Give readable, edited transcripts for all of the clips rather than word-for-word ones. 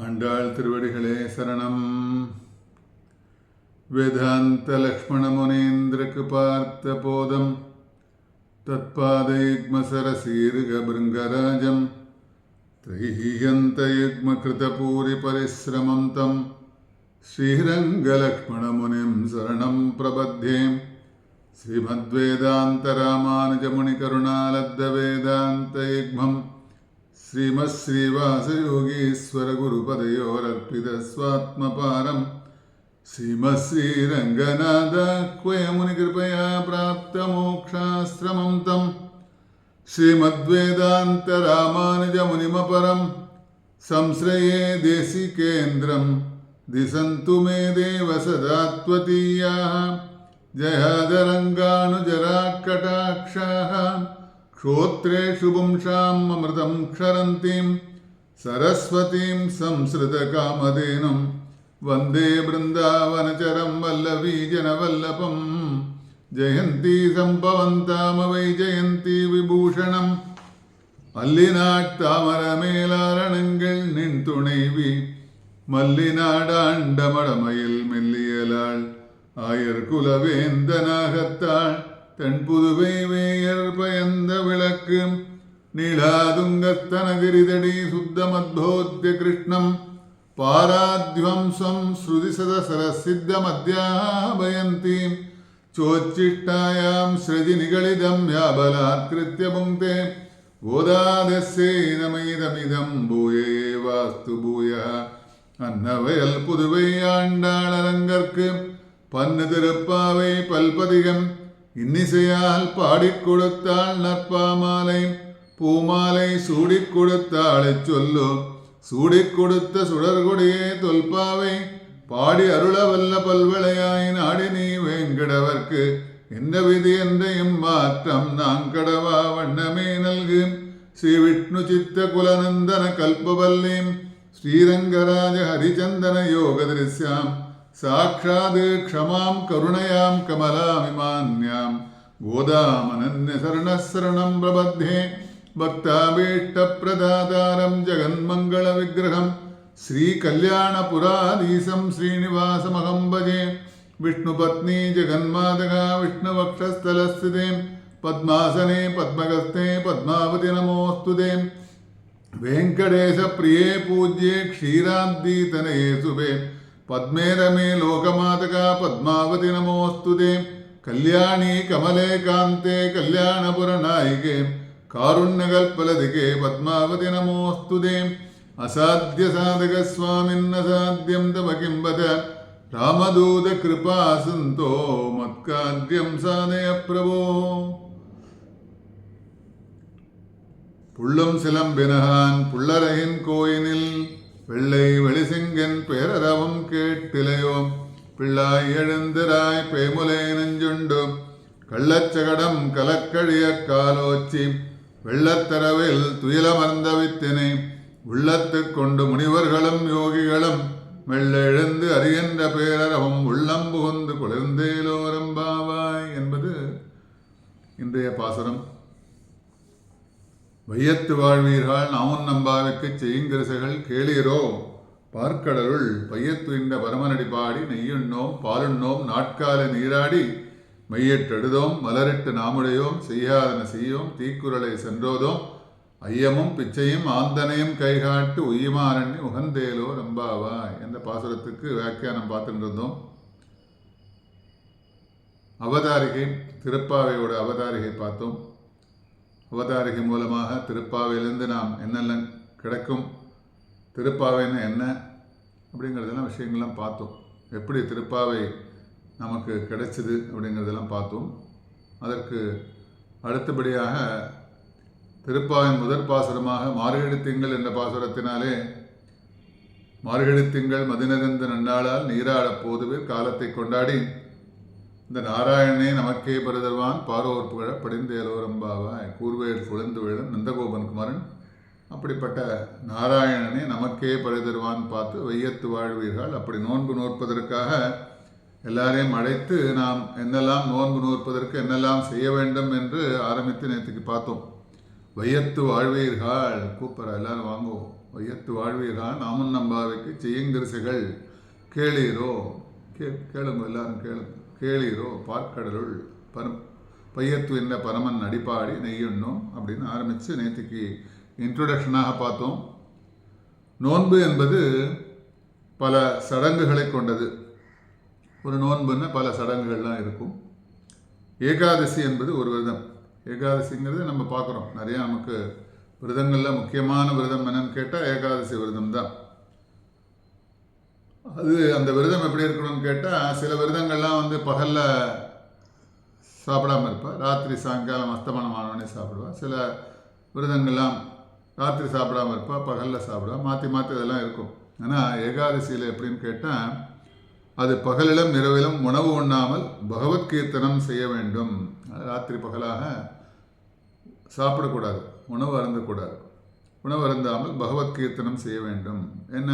ஆண்டாள் திருவடிகளே சரணம். வேதாந்த லக்ஷ்மண முனீந்திரக்கு பார்த்த போதம் தத்பாதயுக்மசரசீருக பிருங்கராஜம் த்ரைஹியந்தயுக்ம கிருதபூரி பரிஸ்ரமம் தம் ஸ்ரீரங்கலக்ஷ்மண முனிம் சரணம் பிரபத்யே. ஸ்ரீமத்வேதாந்த ராமானுஜமுனிகருணாலப்த வேதாந்தயுக்மம் श्रीमत्श्रीवासयोगीश्वरगुरुपदयोरर्पितस्वात्मपारं श्रीमत्श्रीरङ्गनाथाह्वयमुनिकृपया प्राप्तमोक्षाश्रमं तं श्रीमद्वेदान्तरामानुजमुनिमपरं संश्रये देशिकेन्द्रं दिशन्तु मे देव सदा त्वदीयाः जयादरङ्गानुजराकटाक्षाः क्षोत्रेषु पुंसाम् अमृतं क्षरन्तीं सरस्वतीं संसृतकामधेनुं वन्दे बृन्दावनचरं वल्लवीजनवल्लभं. जयन्ती सम्पवन्तामवै जयन्ती विभूषणं மல்லிநாட்டாமரமேலாரணங்கள் நின் துணைவி மல்லிநாடாண்டமடமையில் மெல்லியலாள் ஆயர் குலவேந்தனாகத்தாள் தென் புதுவை வேயர் பயந்த விளக்கு நீளாதுங்கத்தனகிரிதடி சுத்தமத்போத்ய கிருஷ்ணம் பாராத்வம்சம் ஸ்ருதிசதசரசித்தமத்யாபயந்தி சோச்சிஷ்டாயாம் ஸ்ருதி நிகழிதம் யாபலாத்கிருத்ய புங்கே கோதாதஸ்யே நமயிதமிதம் பூயே வாஸ்து பூய. அன்னவயல் புதுவை ஆண்டாளரங்கற்கு பன்னு திருப்பாவை பல்பதிகம் இன்னிசையால் பாடிக் கொடுத்தாள் நற்பாமாலை பூமாலை சூடிக் கொடுத்தாளை சொல்லு சூடிக் கொடுத்த சுடர்கொடியே தொல்பாவை பாடி அருளவல்ல பல்விளையாய் நாடி நீ வேங்கடவர்க்கு எந்த விதி என்ற எம்மாற்றம் நாங்கடவா வண்ணமே நல்கு. ஸ்ரீ விஷ்ணு சித்த குலநந்தன கல்பவல்லீம் ஸ்ரீரங்கராஜ ஹரிச்சந்தன யோக திருஷ்யாம் சாட்சாத் க்ஷமாம் கருணயாம் கமலாமிமான்யாம் கோதாமனன்யசரணம் பிரபத்யே. பக்தாபீஷ்டப்பிரதாதாரம் ஜெகன்மங்கள விக்கிரகம் ஸ்ரீகல்யாணபுராதீசம் ஸ்ரீனிவாசமகம் பஜே. விஷ்ணுபத்னி ஜெகன்மாதகா விஷ்ணுவக்ஷஸ்தலஸ்திதே பத்மாசனே பத்மகஸ்தே பத்மாவதி நமோஸ்துதே. வெங்கடேಶ பிரியே பூஜ்யே க்ஷீராப்திதனயே சுபே பத்மே ரமே லோகமாதகா பத்மாவதி நமோஸ்துதே. கல்யாணி கமலே காந்தே கல்யாணபுரநாயிகே காருண்யகல்பலதிகே பத்மாவதி நமோஸ்துதே. அசாத்திய சாதக சுவாமின் அசாத்தியம் தவ கிம்பத ராமதூத கிருபா சந்தோ மத்கார்யம் சாதய பிரபோ. புள்ளும் சிலம்பினகான் புள்ளரையின் கோயினில் வெள்ளை வெளிசிங்கன் பேரரவம் கேட்டிலையோ பிள்ளாய் எழுந்திராய் பேமுலை நெஞ்சுண்டு கள்ளச்சகடம் கலக்கழிய காலோச்சி வெள்ளத்தரவில் துயிலமர்ந்த வித்தினை உள்ளத்து கொண்டு முனிவர்களும் யோகிகளும் மெல்ல எழுந்து அறிகின்ற பேரரவம் உள்ளம் புகுந்து குளிர்ந்தேலோரம்பாவாய் என்பது இன்றைய பாசுரம். வையத்து வாழ்வீர்கள் நாமுன் நம்பாவிற்கு செய்யுங்கிரசைகள் கேளீரோ பார்க்கடலுள் பையத்துயின்ற பரமனடி பாடி நெய்யுண்ணோம் பாலுண்ணோம் நாட்கால நீராடி மையற்றெடுதோம் மலரிட்டு நாமுடையோம் செய்யாதன செய்யோம் தீக்குறளை சென்றோதோம் ஐயமும் பிச்சையும் ஆந்தனையும் கைகாட்டு உய்யமாரண்ணி உகந்தேலோ ரம்பாவாய் என்ற பாசுரத்துக்கு வியாக்கியானம் பார்த்துட்டு இருந்தோம். அவதாரிகை திருப்பாவையோட அவதாரிகை பார்த்தோம். அவதாரிகை மூலமாக திருப்பாவையிலிருந்து நாம் என்னெல்லாம் கிடைக்கும், திருப்பாவைன்னு என்ன அப்படிங்கிறதெல்லாம் விஷயங்கள்லாம் பார்த்தோம். எப்படி திருப்பாவை நமக்கு கிடைச்சிது அப்படிங்கிறதெல்லாம் பார்த்தோம். அதற்கு அடுத்தபடியாக திருப்பாவின் முதற் பாசுரமாக மார்கழி திங்கள் என்ற பாசுரத்தினாலே மார்கழி திங்கள் மதிநிறந்த நன்னாளால் நீராடப் போதுவில் காலத்தை கொண்டாடி இந்த நாராயணனே நமக்கே பருதர்வான் பாரோர் புகழ படிந்தேலோரம்பாவாய் கூர்வேல் குழந்து விழும் நந்தகோபன் குமரன் அப்படிப்பட்ட நாராயணனே நமக்கே பருதர்வான் பார்த்து வையத்து வாழ்வீர்கள். அப்படி நோன்பு நோற்பதற்காக எல்லாரையும் அழைத்து நாம் என்னெல்லாம் நோன்பு நோற்பதற்கு என்னெல்லாம் செய்ய வேண்டும் என்று ஆரம்பித்து நேற்றுக்கு பார்த்தோம். வையத்து வாழ்வீர்கள் கூப்பிட்ற எல்லாரும் வாங்குவோம். வையத்து வாழ்வீர்கள் நாமும் நம்பாவைக்கு செய்யுங்கிரிசைகள் கேளீரோ, கேளுங்க எல்லாரும் கேளுங்க. கேளீரோ பார்க்கடலுள் பையத்து என்ன பரமன் அடிப்பாடி நெய்யுண்ணும் அப்படின்னு ஆரம்பித்து நேற்றுக்கு இன்ட்ரொடக்ஷனாக பார்த்தோம். நோன்பு என்பது பல சடங்குகளை கொண்டது. ஒரு நோன்புன்னா பல சடங்குகள்லாம் இருக்கும். ஏகாதசி என்பது ஒரு விரதம். ஏகாதசிங்கிறது நம்ம பார்க்குறோம் நிறையா. நமக்கு விரதங்களில் முக்கியமான விரதம் என்னன்னு கேட்டால் ஏகாதசி விரதம் தான். அது அந்த விரதம் எப்படி இருக்கணும்னு கேட்டால், சில விரதங்கள்லாம் வந்து பகலில் சாப்பிடாமல் இருப்பா, ராத்திரி சாயங்காலம் அஸ்தமனம் ஆனோடனே சாப்பிடுவா. சில விரதங்கள்லாம் ராத்திரி சாப்பிடாமல் இருப்பா, பகலில் சாப்பிடுவா. மாற்றி மாற்றி இதெல்லாம் இருக்கும். ஆனால் ஏகாதசியில் எப்படின்னு கேட்டால், அது பகலிலும் இரவிலும் உணவு உண்ணாமல் பகவத்கீர்த்தனம் செய்ய வேண்டும். ராத்திரி பகலாக சாப்பிடக்கூடாது, உணவு அருந்தக்கூடாது. உணவு அருந்தாமல் பகவத்கீர்த்தனம் செய்ய வேண்டும். என்ன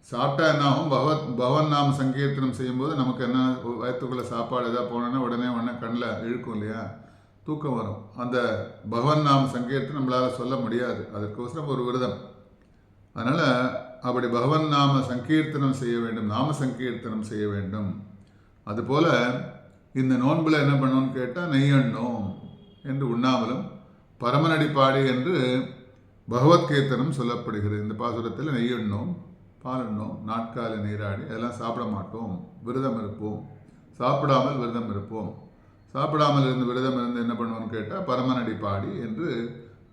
சாப்பிட்டா என்ன ஆகும்? பகவன் நாம சங்கீர்த்தனம் செய்யும்போது நமக்கு என்ன, வயிற்றுக்குள்ளே சாப்பாடு எதாவது போனோன்னா உடனே கண்ணில் இழுக்கும் இல்லையா, தூக்கம் வரும். அந்த பகவன் நாம சங்கீர்த்தனம் நம்மளால் சொல்ல முடியாது. அதற்கோசரம் ஒரு விரதம். அதனால் அப்படி பகவன் நாம சங்கீர்த்தனம் செய்ய வேண்டும், நாம சங்கீர்த்தனம் செய்ய வேண்டும். அதுபோல் இந்த நோன்பில் என்ன பண்ணணும்னு கேட்டால், நெய்யண்ணோம் என்று உண்ணாமலும் பரமனடிப்பாடி என்று பகவத்கீர்த்தனம் சொல்லப்படுகிறது. இந்த பாசுரத்தில் நெய்யண்ணோம், பாலண்ணோம், நாட்கால நீராடி அதெல்லாம் சாப்பிட மாட்டோம், விரதம் இருப்போம். சாப்பிடாமல் விரதம் இருப்போம். சாப்பிடாமல் இருந்து விரதம் இருந்து என்ன பண்ணுவோம்னு கேட்டால் பரமனடி பாடி என்று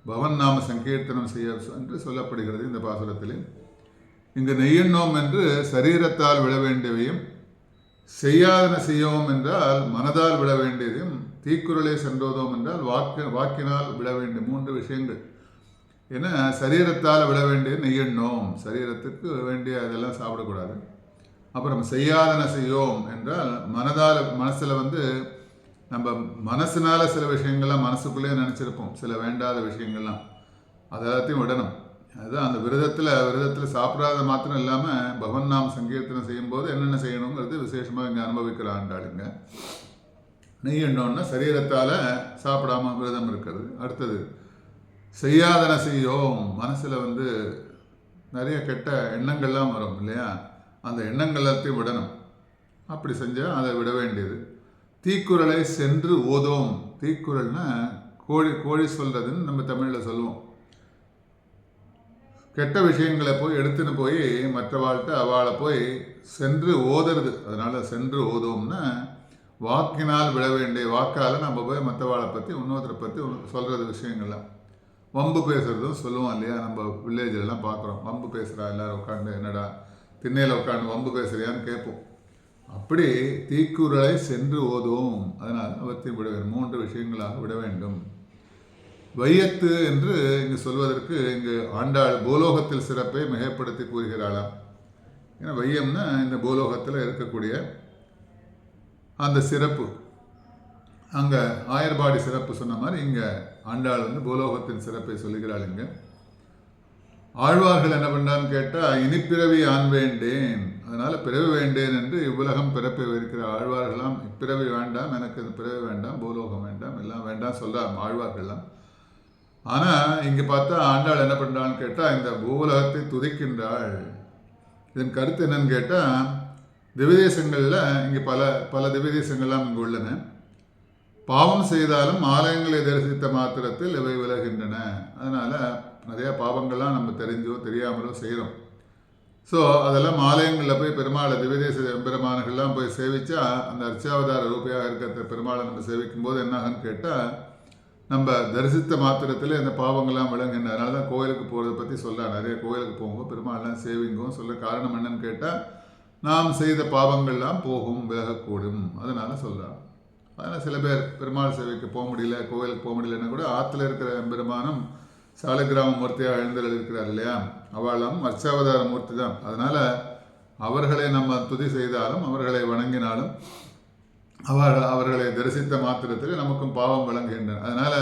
பவன் நாம சங்கீர்த்தனம் செய்ய என்று சொல்லப்படுகிறது இந்த பாசுரத்தில். இங்கு நெய்யண்ணோம் என்று சரீரத்தால் விட வேண்டியவையும், செய்யாதன செய்யோம் என்றால் மனதால் விட வேண்டியதையும், தீக்குறளை சென்றோதோம் என்றால் வாக்கினால் விட வேண்டிய 3 விஷயங்கள். ஏன்னா சரீரத்தால் விட வேண்டிய நெய்யண்ணோம், சரீரத்துக்கு வேண்டிய அதெல்லாம் சாப்பிடக்கூடாது. அப்புறம் செய்யாதன செய்யோம் என்றால் மனசில் வந்து நம்ம மனசினால சில விஷயங்கள்லாம் மனசுக்குள்ளேயே நினச்சிருப்போம், சில வேண்டாத விஷயங்கள்லாம், அதெல்லாத்தையும் விடணும். அதுதான் அந்த விரதத்தில் சாப்பிடாத மாத்திரம் இல்லாமல் பகவன் நாம் சங்கீர்த்தனம் செய்யும்போது என்னென்ன செய்யணுங்கிறது விசேஷமாக இங்கே அனுபவிக்கிற ஆண்டாளுங்க. நெய்யண்ணோன்னா சரீரத்தால் சாப்பிடாம விரதம் இருக்கிறது. அடுத்தது செய்யாதன செய்யோம், மனசில் வந்து நிறைய கெட்ட எண்ணங்கள்லாம் வரும் இல்லையா, அந்த எண்ணங்கள் எல்லாத்தையும் விடணும். அப்படி செஞ்சால் அதை விட வேண்டியது. தீக்குறளை சென்று ஓதோம். தீக்குறள்னா கோழி சொல்கிறதுன்னு நம்ம தமிழில் சொல்லுவோம். கெட்ட விஷயங்களை போய் எடுத்துன்னு போய் மற்றவாழ்கிட்ட அவளை போய் சென்று ஓதுறது. அதனால் சென்று ஓதோம்னா வாக்கினால் விட வேண்டிய, வாக்கால் நம்ம போய் மற்றவாளை பற்றி இன்னொருத்தரை பற்றி சொல்கிறது விஷயங்கள்லாம். வம்பு பேசுகிறதும் சொல்லுவோம் இல்லையா, நம்ம வில்லேஜிலலாம் பார்க்குறோம். வம்பு பேசுகிறா, எல்லோரும் உட்காந்து என்னடா திண்ணையில் உட்காந்து வம்பு பேசுகிறியான்னு கேட்போம். அப்படி தீக்குறளை சென்று ஓதுவோம். அதனால் அவற்றையும் விட வேண்டும். 3 விஷயங்களாக விட வேண்டும். வையத்து என்று இங்கு சொல்வதற்கு இங்கு ஆண்டாள் பூலோகத்தில் சிறப்பை மிகைப்படுத்தி கூறுகிறாளாம். ஏன்னா வையம்னா இந்த பூலோகத்தில் இருக்கக்கூடிய அந்த சிறப்பு. அங்கே ஆயர்பாடி சிறப்பு சொன்ன மாதிரி இங்கே ஆண்டாள் வந்து பூலோகத்தின் சிறப்பை சொல்லுகிறாள். இங்கே ஆழ்வார்கள் என்ன பண்ணான்னு கேட்டால், இனிப்பிறவி ஆண் வேண்டேன், அதனால் பிறவி வேண்டேன் என்று இவ்வுலகம் பிறப்பை இருக்கிற ஆழ்வார்கள்லாம் இப்பிறவி வேண்டாம், எனக்கு இந்த பிறவி வேண்டாம், பூலோகம் வேண்டாம், எல்லாம் வேண்டாம் சொல்கிறாங்க ஆழ்வார்கள்லாம். ஆனால் இங்கே பார்த்தா ஆண்டாள் என்ன பண்ணுறான்னு கேட்டால், இந்த பூலகத்தை துதிக்கின்றாள். இதன் கருத்து என்னன்னு கேட்டால், திவ்யதேசங்களில் இங்கே பல திவ்யதேசங்கள்லாம் இங்கே உள்ளன. பாவம் செய்தாலும் ஆலயங்களை தரிசித்த மாத்திரத்தில் இவை விலகின்றன. அதனால் நிறையா பாவங்கள்லாம் நம்ம தெரிஞ்சோ தெரியாமலோ செய்கிறோம். ஸோ அதெல்லாம் ஆலயங்களில் போய் பெருமாளை திவ்யதேச பெருமான்கள்லாம் போய் சேவித்தா, அந்த அர்ச்சாவதார ரூபையாக இருக்கிற பெருமாளை நம்ம சேவிக்கும் போது என்னாகன்னு கேட்டால், நம்ம தரிசித்த மாத்திரத்தில் இந்த பாவங்கள்லாம் விளங்குங்க. அதனால தான் கோயிலுக்கு போகிறத பற்றி சொல்ல, நிறைய கோயிலுக்கு போகும்போது பெருமாள்லாம் சேவிங்கும் சொல்ல காரணம் என்னன்னு கேட்டால், நாம் செய்த பாவங்கள்லாம் போகும், விலகக்கூடும், அதனால் சொல்கிறான். அதனால் சில பேர் பெருமாள் சேவைக்கு போக முடியல, கோயிலுக்கு போக முடியலன்னா கூட ஆற்றுல இருக்கிற பெருமானும் சாலக்கிராம மூர்த்தியாக எழுந்தல் இருக்கிறார் இல்லையா, அவளும் அர்ச்சாவதார மூர்த்தி தான். அதனால் அவர்களை நம்ம துதி செய்தாலும் அவர்களை வணங்கினாலும் அவர்களை தரிசித்த மாத்திரத்தில் நமக்கும் பாவம் விளங்குகின்றன. அதனால்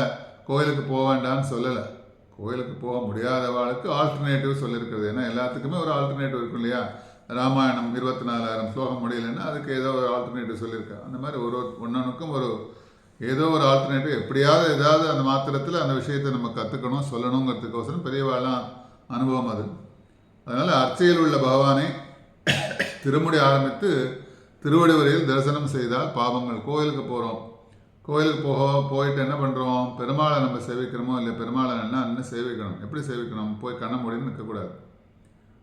கோயிலுக்கு போக வேண்டாம்னு சொல்லலை. கோயிலுக்கு போக முடியாதவாளுக்கு ஆல்டர்னேட்டிவ் சொல்லியிருக்கிறது. ஏன்னா எல்லாத்துக்குமே ஒரு ஆல்டர்னேட்டிவ் இருக்கும் இல்லையா. ராமாயணம் 24,000 ஸ்லோகம் முடியலைன்னா அதுக்கு ஏதோ ஒரு ஆல்டர்னேட்டிவ் சொல்லியிருக்கேன். அந்த மாதிரி ஒன்னொன்றுக்கும் ஒரு ஏதோ ஒரு ஆல்டர்னேட்டிவ் எப்படியாவது ஏதாவது அந்த மாத்திரத்தில் அந்த விஷயத்தை நம்ம கற்றுக்கணும் சொல்லணுங்கிறதுக்கோசரம் பெரியவாழ்லாம் அனுபவம் அது. அதனால் அர்ச்சையில் உள்ள பகவானை திருமுடி ஆரம்பித்து திருவடி வரையில் தரிசனம் செய்தால் பாவங்கள். கோயிலுக்கு போகிறோம், கோயிலுக்கு போயிட்டு என்ன பண்ணுறோம், பெருமாளை நம்ம சேவிக்கிறோமோ இல்லை, பெருமாளை என்ன சேவிக்கணும், எப்படி சேவிக்கணும், போய் கண்ண மூடின்னு நிற்கக்கூடாது.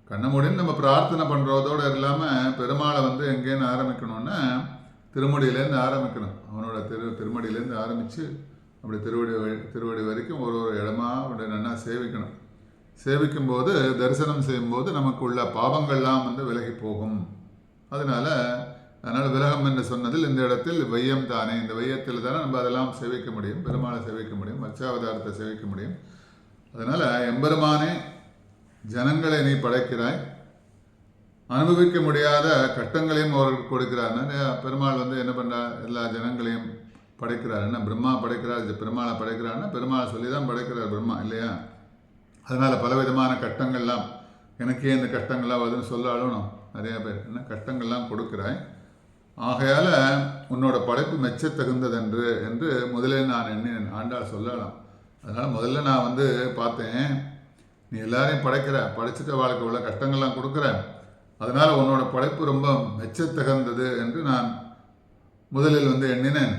கண்ண மூடின்னு நம்ம பிரார்த்தனை பண்ணுறதோடு இல்லாமல் பெருமாளை எங்கேன்னு ஆரம்பிக்கணும்னா திருமுடியிலேருந்து ஆரம்பிக்கணும். அவனோட திருமடியிலேருந்து ஆரம்பித்து அப்படி திருவடி வரைக்கும் ஒரு இடமா அப்படி நல்லா சேவிக்கணும். சேவிக்கும்போது தரிசனம் செய்யும்போது நமக்கு உள்ள பாவங்கள்லாம் விலகி போகும். அதனால் விலகம் என்று சொன்னதில் இந்த இடத்தில் வையம் தானே, இந்த வையத்தில் தானே நம்ம அதெல்லாம் சேவிக்க முடியும், பெருமாளை சேவிக்க முடியும், அர்ச்சாவதாரத்தை சேவிக்க முடியும். அதனால் எம்பெருமானே ஜனங்களை நீ படைக்கிறாய், அனுபவிக்க முடியாத கட்டங்களையும் அவர்களுக்கு கொடுக்கிறார். பெருமாள் என்ன பண்ணுறார், எல்லா ஜனங்களையும் படைக்கிறார். என்ன பிரம்மா படைக்கிறார், பெருமாளை படைக்கிறார்னா பெருமாளை சொல்லி தான் படைக்கிறார் பிரம்மா இல்லையா. அதனால் பலவிதமான கட்டங்கள்லாம், எனக்கே இந்த கஷ்டங்கள்லாம் வருதுன்னு சொல்ல அழுவணும் நிறையா பேர். என்ன கஷ்டங்கள்லாம் கொடுக்குறாய், ஆகையால் உன்னோட படைப்பு மெச்சத்தகுந்ததென்று என்று முதலில் நான் எண்ணினேன். ஆண்டாள் சொல்லலாம். அதனால் முதல்ல நான் பார்த்தேன், நீ எல்லாரையும் படைச்சிட்ட வாழ்க்கை உள்ள கஷ்டங்கள்லாம் கொடுக்குற, அதனால் உன்னோட படைப்பு ரொம்ப மெச்சத்தகுந்தது என்று நான் முதலில் எண்ணினேன்.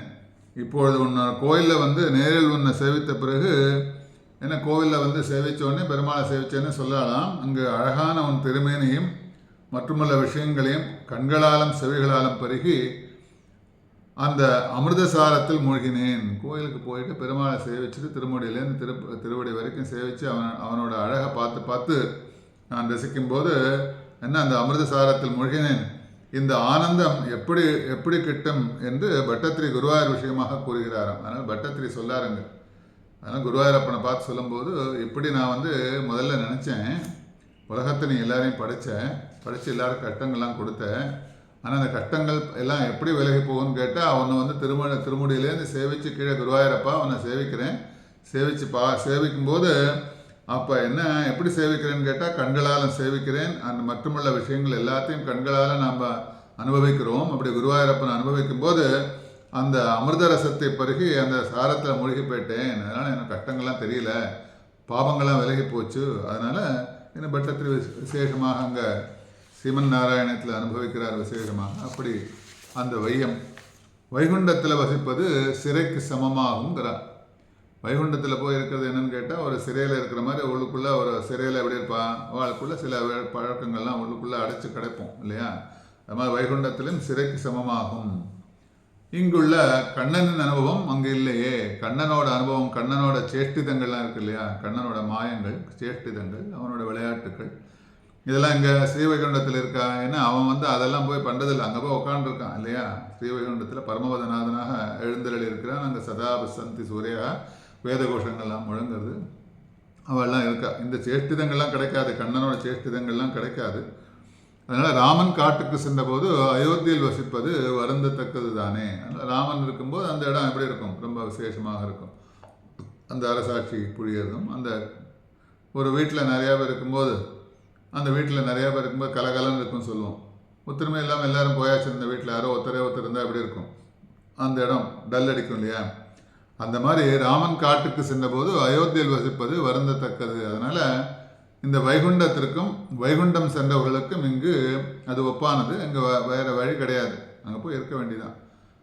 இப்பொழுது உன்னோட கோயிலில் நேரில் உன்னை சேவித்த பிறகு என்ன, கோவிலில் சேவித்தோடனே பெருமாளை சேவிச்சேன்னு சொல்லலாம். அங்கு அழகான உன் திருமேனியும் மற்றுமுள்ள விஷயங்களையும் கண்களாலும் செவிகளாலும் பருகி அந்த அமிர்தசாரத்தில் மூழ்கினேன். கோயிலுக்கு போயிட்டு பெருமாளை சேவிச்சுட்டு திருமுடியிலேருந்து திருவடி வரைக்கும் சேவித்து அவனோட அழகை பார்த்து நான் ரசிக்கும்போது என்ன, அந்த அமிர்தசாரத்தில் மூழ்கினேன். இந்த ஆனந்தம் எப்படி கிட்டும் என்று பட்டத்திரி குருவாயூர் விஷயமாக கூறுகிறாராம். அதனால் பட்டத்திரி சொல்லாருங்க. அதனால் குருவாயூரப்பனை பார்த்து சொல்லும்போது, இப்படி நான் முதல்ல நினச்சேன், உலகத்தை நீ எல்லாரையும் படித்து எல்லாரும் கஷ்டங்கள்லாம் கொடுத்த, ஆனால் அந்த கஷ்டங்கள் எல்லாம் எப்படி விலகி போகும்னு கேட்டால் அவனை திருமுடியிலேருந்து சேவித்து கீழே குருவாயூரப்பா அவனை சேவிக்கிறேன், சேவிக்கும்போது அப்போ என்ன எப்படி சேவிக்கிறேன்னு கேட்டால் கண்களால் சேவிக்கிறேன். அந்த மற்றுமுள்ள விஷயங்கள் எல்லாத்தையும் கண்களால் நாம் அனுபவிக்கிறோம். அப்படி குருவாயூரப்பனை அனுபவிக்கும் போது அந்த அமிர்த ரசத்தை பருகி அந்த சாரத்தில் மூழ்கி போயிட்டேன். அதனால் எனக்கு கஷ்டங்கள்லாம் தெரியல, பாவங்கள்லாம் விலகி போச்சு. அதனால் என்ன பட்டத்தில் விசேஷமாக அங்கே ஸ்ரீமன் நாராயணத்தில் அனுபவிக்கிறார் விசேஷமாக. அப்படி அந்த வைகுண்டத்தில் வசிப்பது சிறைக்கு சமமாகுங்கிறார். வைகுண்டத்தில் போய் இருக்கிறது என்னன்னு கேட்டால், ஒரு சிறையில் இருக்கிற மாதிரி உள்ளுக்குள்ளே, ஒரு சிறையில் எப்படி இருப்பான் அவளுக்குள்ளே சில பழக்கங்கள்லாம் உள்ளுக்குள்ளே அடைச்சி கிடைப்போம் இல்லையா. அது மாதிரி வைகுண்டத்திலும் சிறைக்கு சமமாகும். இங்குள்ள கண்ணனின் அனுபவம் அங்கே இல்லையே. கண்ணனோட அனுபவம், கண்ணனோட சேஷ்டிதங்கள்லாம் இருக்கு இல்லையா, கண்ணனோட மாயங்கள், சேஷ்டிதங்கள், அவனோட விளையாட்டுக்கள், இதெல்லாம் இங்கே ஸ்ரீவைகுண்டத்தில் இருக்கா. ஏன்னா அவன் அதெல்லாம் போய் பண்ணுறதில்லை, அங்கே போய் உட்காண்டிருக்கான் இல்லையா. ஸ்ரீவைகுண்டத்தில் பரமபதநாதனாக எழுந்தருளி இருக்கிறான். அங்கே சதா பசந்தி சூரியா வேத கோஷங்கள்லாம் முழங்குறது, அவெல்லாம் இருக்கா. இந்த சேஷ்டிதங்கள்லாம் கிடைக்காது, கண்ணனோட சேஷ்டிதங்கள்லாம் கிடைக்காது. அதனால் ராமன் காட்டுக்கு சென்றபோது அயோத்தியில் வசிப்பது வருந்தத்தக்கது தானே. அதனால் ராமன் இருக்கும்போது அந்த இடம் எப்படி இருக்கும், ரொம்ப விசேஷமாக இருக்கும். அந்த அரசாட்சி புரியறதும், அந்த ஒரு வீட்டில் நிறையா பேர் இருக்கும்போது, அந்த வீட்டில் நிறையா பேர் இருக்கும்போது கலகலன்னு இருக்குன்னு சொல்லுவோம். ஒத்துருமை இல்லாமல் எல்லோரும் போயாச்சு, இந்த வீட்டில் யாரோ ஒருத்தரே ஒருத்தர் இருந்தால் எப்படி இருக்கும், அந்த இடம் டல் அடிக்கும் இல்லையா. அந்த மாதிரி ராமன் காட்டுக்கு சென்றபோது அயோத்தியில் வசிப்பது வருந்தத்தக்கது. அதனால் இந்த வைகுண்டத்திற்கும் வைகுண்டம் சென்றவர்களுக்கும் இங்கு அது ஒப்பானது. அங்கே வேறு வழி கிடையாது, அங்கே போய் இருக்க வேண்டியதான்.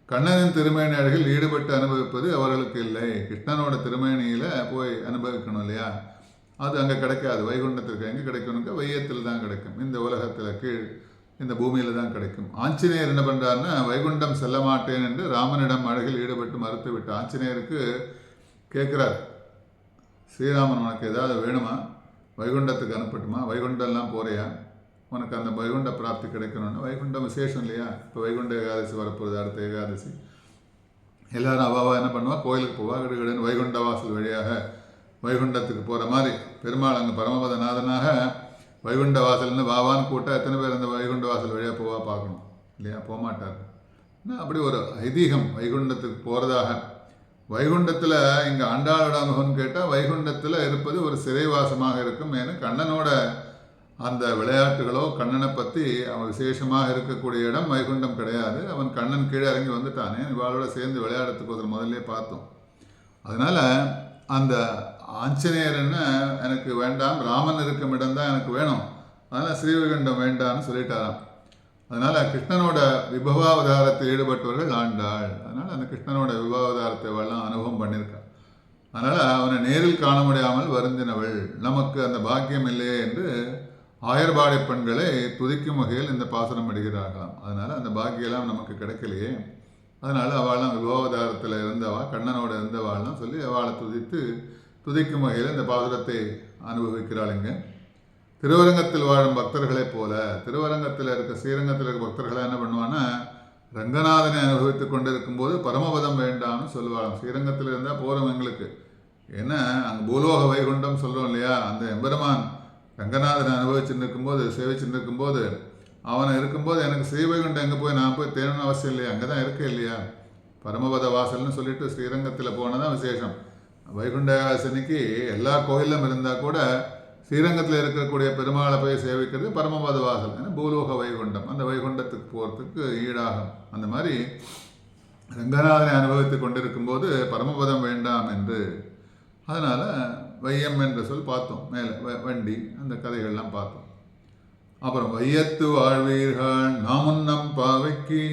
கண்ணனின் திருமேனி அழகில் ஈடுபட்டு அனுபவிப்பது அவர்களுக்கு இல்லை. கிருஷ்ணனோட திருமேனியில் போய் அனுபவிக்கணும் இல்லையா, அது அங்கே கிடைக்காது. வைகுண்டத்திற்கு எங்கே கிடைக்கணுங்க, வையத்தில் தான் கிடைக்கும். இந்த உலகத்தில் கீழ் இந்த பூமியில் தான் கிடைக்கும். ஆஞ்சநேயர் என்ன பண்ணுறாருன்னா, வைகுண்டம் செல்ல மாட்டேன் என்று ராமனிடம் அழகில் ஈடுபட்டு மறுத்து விட்டு ஆஞ்சநேயருக்கு கேட்குறார், ஸ்ரீராமன் உனக்கு ஏதாவது வேணுமா, வைகுண்டத்துக்கு அனுப்பட்டுமா, வைகுண்டம்லாம் போறியா, உனக்கு அந்த வைகுண்ட பிராப்தி கிடைக்கணும்னா. வைகுண்டம் விசேஷம் இல்லையா. இப்போ வைகுண்ட ஏகாதசி வரப்போகுது, அடுத்த ஏகாதசி. எல்லோரும் அவாவா என்ன பண்ணுவா, கோயிலுக்கு போவா, கிடுகிடுன்னு வைகுண்ட வாசல் வழியாக வைகுண்டத்துக்கு போகிற மாதிரி. பெருமாள் அங்கே பரமபதநாதனாக வைகுண்ட வாசல்னு வாவான்னு கூட்ட எத்தனை பேர் அந்த வைகுண்ட வாசல் வழியாக போவா பார்க்கணும் இல்லையா, போகமாட்டார். அப்படி ஒரு ஐதீகம் வைகுண்டத்துக்கு போகிறதாக. வைகுண்டத்தில் இங்கே ஆண்டாளோட அனுபவம்னு கேட்டால், வைகுண்டத்தில் இருப்பது ஒரு சிறைவாசமாக இருக்கும். ஏன்னா கண்ணனோட அந்த விளையாட்டுகளோ கண்ணனை பற்றி அவன் விசேஷமாக இருக்கக்கூடிய இடம் வைகுண்டம் கிடையாது. அவன் கண்ணன் கீழே இறங்கி வந்துட்டானே, இவாளோட சேர்ந்து விளையாடுறதுக்கு ஒரு முதல்ல பார்த்தோம். அதனால் அந்த ஆஞ்சநேயர் என்ன எனக்கு வேண்டாம், ராமன் இருக்கும் இடம் தான் எனக்கு வேணும், அதனால் ஸ்ரீவைகுண்டம் வேண்டாம்னு சொல்லிட்டாராம். அதனால் கிருஷ்ணனோட விபவாவதாரத்தில் ஈடுபட்டவர்கள் ஆண்டாள். அதனால் அந்த கிருஷ்ணனோட விபவாவதாரத்தை எல்லாம் அனுபவம் பண்ணியிருக்காள். அதனால் அவனை நேரில் காண முடியாமல் வருந்தினவள், நமக்கு அந்த பாக்கியம் இல்லையே என்று ஆயர்பாடி பெண்களை துதிக்கும் வகையில் இந்த பாசனம் அடிக்கிறார்களாம். அதனால் அந்த பாக்கியெல்லாம் நமக்கு கிடைக்கலையே, அதனால் அவள்லாம் விபவாவதாரத்தில் இருந்தவா, கண்ணனோட இருந்தவாள்லாம் சொல்லி அவளை துதிக்கும் வகையில் இந்த பாசுரத்தை அனுபவிக்கிறாளுங்க. திருவரங்கத்தில் வாழும் பக்தர்களைப் போல, திருவரங்கத்தில் இருக்க ஸ்ரீரங்கத்தில் இருக்க பக்தர்களை என்ன பண்ணுவான்னா, ரங்கநாதனை அனுபவித்து கொண்டிருக்கும் போது பரமபதம் வேண்டாம்னு சொல்லுவாங்க. ஸ்ரீரங்கத்தில் இருந்தால் போகிறோம் எங்களுக்கு, ஏன்னா அங்கே பூலோக வைகுண்டம் சொல்கிறோம் இல்லையா, அந்த எம்பெருமான் ரங்கநாதனை அனுபவிச்சுட்டு இருக்கும்போது சேவிச்சுட்டு இருக்கும்போது அவனை இருக்கும்போது எனக்கு ஸ்ரீவைகுண்டம் எங்கே போய் நான் போய் தேடணும்னு அவசியம் இல்லையா, அங்கே தான் இருக்க இல்லையா, பரமபத வாசல்னு சொல்லிட்டு ஸ்ரீரங்கத்தில் போனதான் விசேஷம். வைகுண்ட ஏகாதசிக்கு எல்லா கோயிலும் இருந்தால் கூட ஸ்ரீரங்கத்தில் இருக்கக்கூடிய பெருமாளை போய் சேவிக்கிறது பரமபத வாசல், ஏன்னா பூலோக வைகுண்டம், அந்த வைகுண்டத்துக்கு போகிறதுக்கு ஈடாகும். அந்த மாதிரி ரங்கநாதனை அனுபவித்து கொண்டிருக்கும்போது பரமபதம் வேண்டாம் என்று, அதனால் வையம் என்ற சொல் பார்த்தோம், மேலே வண்டி அந்த கதைகள்லாம் பார்த்தோம். அப்புறம் வையத்து வாழ்வீர்கள் நாமுன்னம் பாவைக்கு,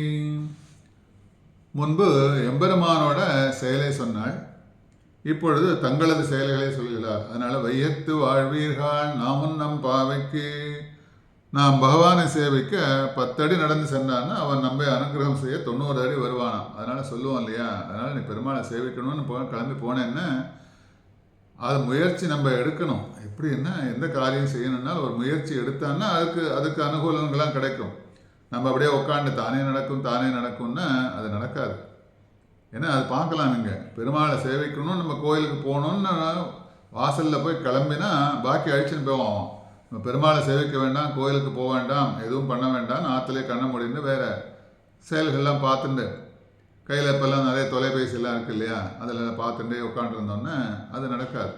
முன்பு எம்பெருமானோட செயலை சொன்னாள், இப்பொழுது தங்களது செயல்களை சொல்கிறார். அதனால் வையத்து வாழ்வீர்கள் நாமுன்னம் பாவைக்கு, நாம் பகவானை சேவிக்க 10 அடி நடந்து சென்றான்னா அவன் நம்ம அனுகிரகம் செய்ய 90 அடி வருவானாம். அதனால் சொல்லுவோம் இல்லையா, அதனால் நீ பெருமாளை சேவிக்கணும்னு கிளம்பி போனேன்னா அது முயற்சி நம்ம எடுக்கணும். எப்படின்னா எந்த காரியம் செய்யணும்னா ஒரு முயற்சி எடுத்தான்னா அதுக்கு அனுகூலங்கள்லாம் கிடைக்கும். நம்ம அப்படியே உட்காந்து தானே நடக்கும்னா அது நடக்காது. ஏன்னா அது பார்க்கலாம், நீங்கள் பெருமாளை சேவிக்கணும், நம்ம கோயிலுக்கு போகணுன்னு வாசலில் போய் கிளம்பினா பாக்கி அழிச்சுன்னு போவோம். நம்ம பெருமாளை சேவிக்க வேண்டாம், கோயிலுக்கு போக வேண்டாம், எதுவும் பண்ண வேண்டாம், ஆற்றுலேயே கண்ண முடிந்து வேறு செயல்கள்லாம் பார்த்துட்டு, கையில் இப்போல்லாம் நிறைய தொலைபேசியெல்லாம் இருக்குது இல்லையா, அதில் பார்த்துட்டே உட்காந்துருந்தோன்னே அது நடக்காது.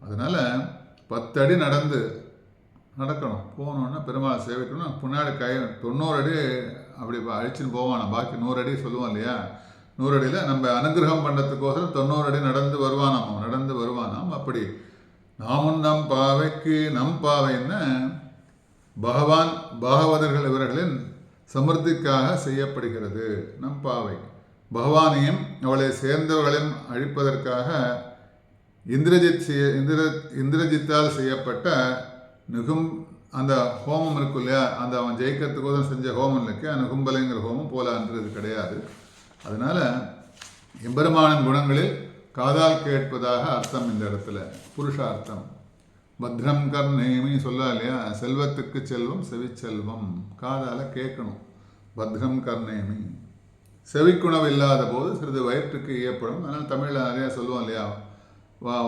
அதனால் 10 அடி நடக்கணும், போகணுன்னா பெருமாளை சேவிக்கணும். பின்னாடி 90 அடி அப்படி அழிச்சுன்னு போவானா, பாக்கி 100 அடி சொல்லுவோம் இல்லையா, 100 அடியில் நம்ம அனுகிரகம் பண்ணுறதுக்கோசரம் 90 அடி நடந்து வருவானாம். அப்படி நாமும் நம் பாவைக்கு, நம் பாவைன்னு பகவான் பாகவதர்கள் இவர்களின் சமிருத்திக்காக செய்யப்படுகிறது. நம் பாவை பகவானையும் அவளை சேர்ந்தவர்களையும் அழிப்பதற்காக இந்திரஜித்தால் செய்யப்பட்ட அந்த ஹோமம் இருக்கும் இல்லையா, அந்த அவன் ஜெயிக்கிறதுக்கோசரம் செஞ்ச ஹோமம் இல்லைக்கா, நுகும்பலைங்கிற ஹோமம் போலான்றது கிடையாது. அதனால் எம்பெருமானின் குணங்களில் காதால் கேட்பதாக அர்த்தம். இந்த இடத்துல புருஷார்த்தம். பத்ரம் கர்ணேமி சொல்லா இல்லையா, செல்வத்துக்கு செல்வம் செவிச்செல்வம், காதால் கேட்கணும். பத்ரம் கர்ணேமி, செவிக்குணவு இல்லாத போது சிறிது வயிற்றுக்கு ஈயப்படும். அதனால் தமிழில் நிறையா சொல்லுவோம் இல்லையா,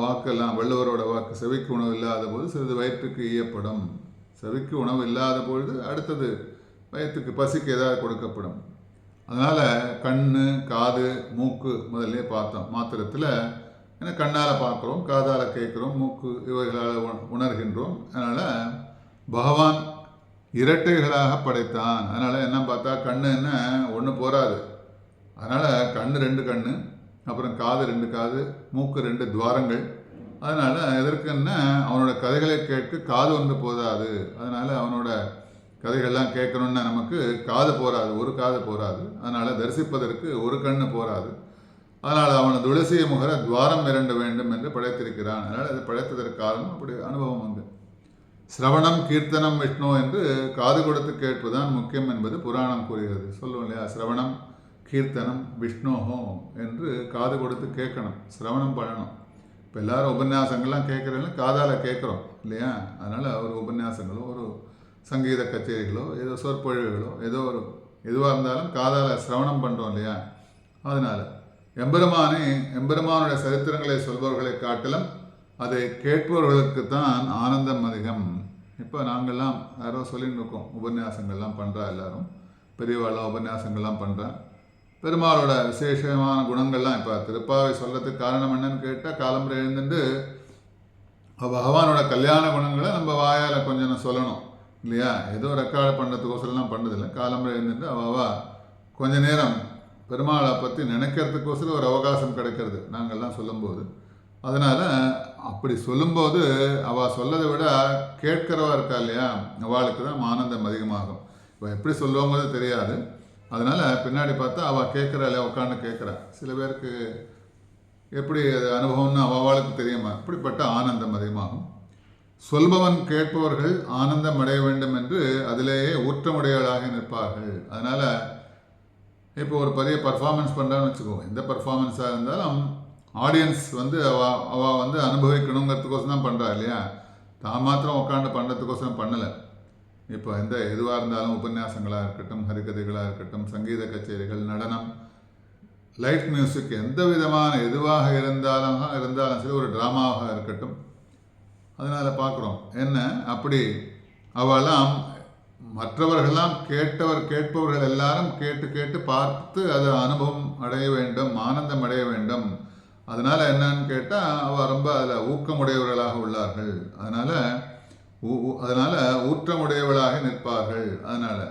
வாக்கெல்லாம் வள்ளுவரோட வாக்கு, செவிக்கு உணவு இல்லாத போது சிறிது வயிற்றுக்கு ஈயப்படும். செவிக்கு உணவு இல்லாத பொழுது அடுத்தது வயிற்றுக்கு பசிக்கு ஏதாவது கொடுக்கப்படும். அதனால் கண், காது, மூக்கு முதல்ல பார்த்தோம். மாத்திரத்தில் ஏன்னா கண்ணால் பார்க்குறோம், காதால் கேட்குறோம், மூக்கு இவைகளால் உணர்கின்றோம். அதனால் பகவான் இரட்டைகளாக படைத்தான். அதனால் என்ன பார்த்தா கண்ணு என்ன ஒன்று போராது. அதனால் கண் 2 கண், அப்புறம் காது 2 காது, மூக்கு 2 துவாரங்கள். அதனால் எதற்குன்னா அவனோட கதைகளை கேட்க காது ஒன்று போதாது. அதனால் அவனோட கதைகள்லாம் கேட்கணுன்னா நமக்கு காது போராது, ஒரு காது போராது. அதனால் தரிசிப்பதற்கு ஒரு கண்ணு போராது. அதனால் அவனை துளசிய முகர துவாரம் 2 வேண்டும் என்று படைத்திருக்கிறான். அதனால் அது படைத்ததற்கு காரணம் அப்படி அனுபவம் வந்து சிரவணம் கீர்த்தனம் விஷ்ணு என்று காது கொடுத்து கேட்பதுதான் முக்கியம் என்பது புராணம் கூறுகிறது. சொல்லுவோம் இல்லையா, சிரவணம் கீர்த்தனம் விஷ்ணோஹோ என்று காது கொடுத்து கேட்கணும், சிரவணம் பண்ணணும். இப்போ எல்லோரும் உபன்யாசங்கள்லாம் கேட்குறதுல காதால் கேட்குறோம் இல்லையா. அதனால் ஒரு உபன்யாசங்களோ ஒரு சங்கீத கச்சேரிகளோ ஏதோ சொற்பொழிவுகளோ எதுவாக இருந்தாலும் காதால் சிரவணம் பண்ணுறோம் இல்லையா. அதனால் எம்பெருமானுடைய சரித்திரங்களை சொல்பவர்களை காட்டிலும் அதை கேட்பவர்களுக்கு தான் ஆனந்தம் அதிகம். இப்போ நாங்கள்லாம் யாரோ சொல்லின்னு இருக்கோம், உபன்யாசங்கள்லாம் பண்ணுறா, எல்லோரும் பெரியவாழ்லாம் உபன்யாசங்கள்லாம் பண்ணுறா. பெருமாளோட விசேஷமான குணங்கள்லாம் இப்போ திருப்பாவை சொல்கிறதுக்கு காரணம் என்னன்னு கேட்டால், காலம்புரை எழுந்துட்டு பகவானோட கல்யாண குணங்களை நம்ம வாயால் கொஞ்சம் சொல்லணும். இல்லையா? ஏதோ ரெக்கார்டு பண்ணுறதுக்கோசரம்லாம் பண்ணதில்லை. காலம்பரை இருந்துட்டு அவா கொஞ்ச நேரம் பெருமாளை பற்றி நினைக்கிறதுக்கோசரம் ஒரு அவகாசம் கிடைக்கிறது நாங்கள்லாம் சொல்லும்போது. அதனால் அப்படி சொல்லும்போது அவள் சொல்லதை விட கேட்கிறவா இருக்கா இல்லையா, அவளுக்கு தான் ஆனந்தம் அதிகமாகும். இப்போ எப்படி சொல்லுவோங்கிறது தெரியாது. அதனால் பின்னாடி பார்த்தா அவள் கேட்குறா இல்லையா, உட்காந்து கேட்குறா. சில பேருக்கு எப்படி அது அனுபவம்னு அவளுக்கு தெரியுமா, அப்படிப்பட்ட ஆனந்தம் அதிகமாகும். சொல்பவன் கேட்பவர்கள் ஆனந்தம் அடைய வேண்டும் என்று அதிலேயே ஊற்றமுடையவர்களாக நிற்பார்கள். அதனால் இப்போ ஒரு பெரிய பர்ஃபார்மன்ஸ் பண்ணுறான்னு வச்சுக்கோ, எந்த பர்ஃபார்மன்ஸாக இருந்தாலும் ஆடியன்ஸ் வந்து அவள் வந்து அனுபவிக்கணுங்கிறதுக்கோசம் தான் பண்ணுறா இல்லையா, தான் மாத்திரம் உட்காந்து பண்ணுறதுக்கோசரம் பண்ணலை. இப்போ எதுவாக இருந்தாலும் உபன்யாசங்களாக இருக்கட்டும், ஹரிகதைகளாக இருக்கட்டும், சங்கீத கச்சேரிகள், நடனம், லைட் மியூசிக், எந்த விதமான எதுவாக இருந்தாலும் சரி, ஒரு ட்ராமாவாக இருக்கட்டும், அதனால் பார்க்குறோம் என்ன அப்படி அவெல்லாம் மற்றவர்களெல்லாம் கேட்பவர்கள் எல்லாரும் கேட்டு கேட்டு பார்த்து அதை அனுபவம் அடைய வேண்டும், ஆனந்தம் அடைய வேண்டும். அதனால் என்னன்னு கேட்டால் அவள் ரொம்ப அதில் ஊக்கமுடையவர்களாக உள்ளார்கள். அதனால் ஊற்றமுடையவர்களாக நிற்பார்கள். அதனால்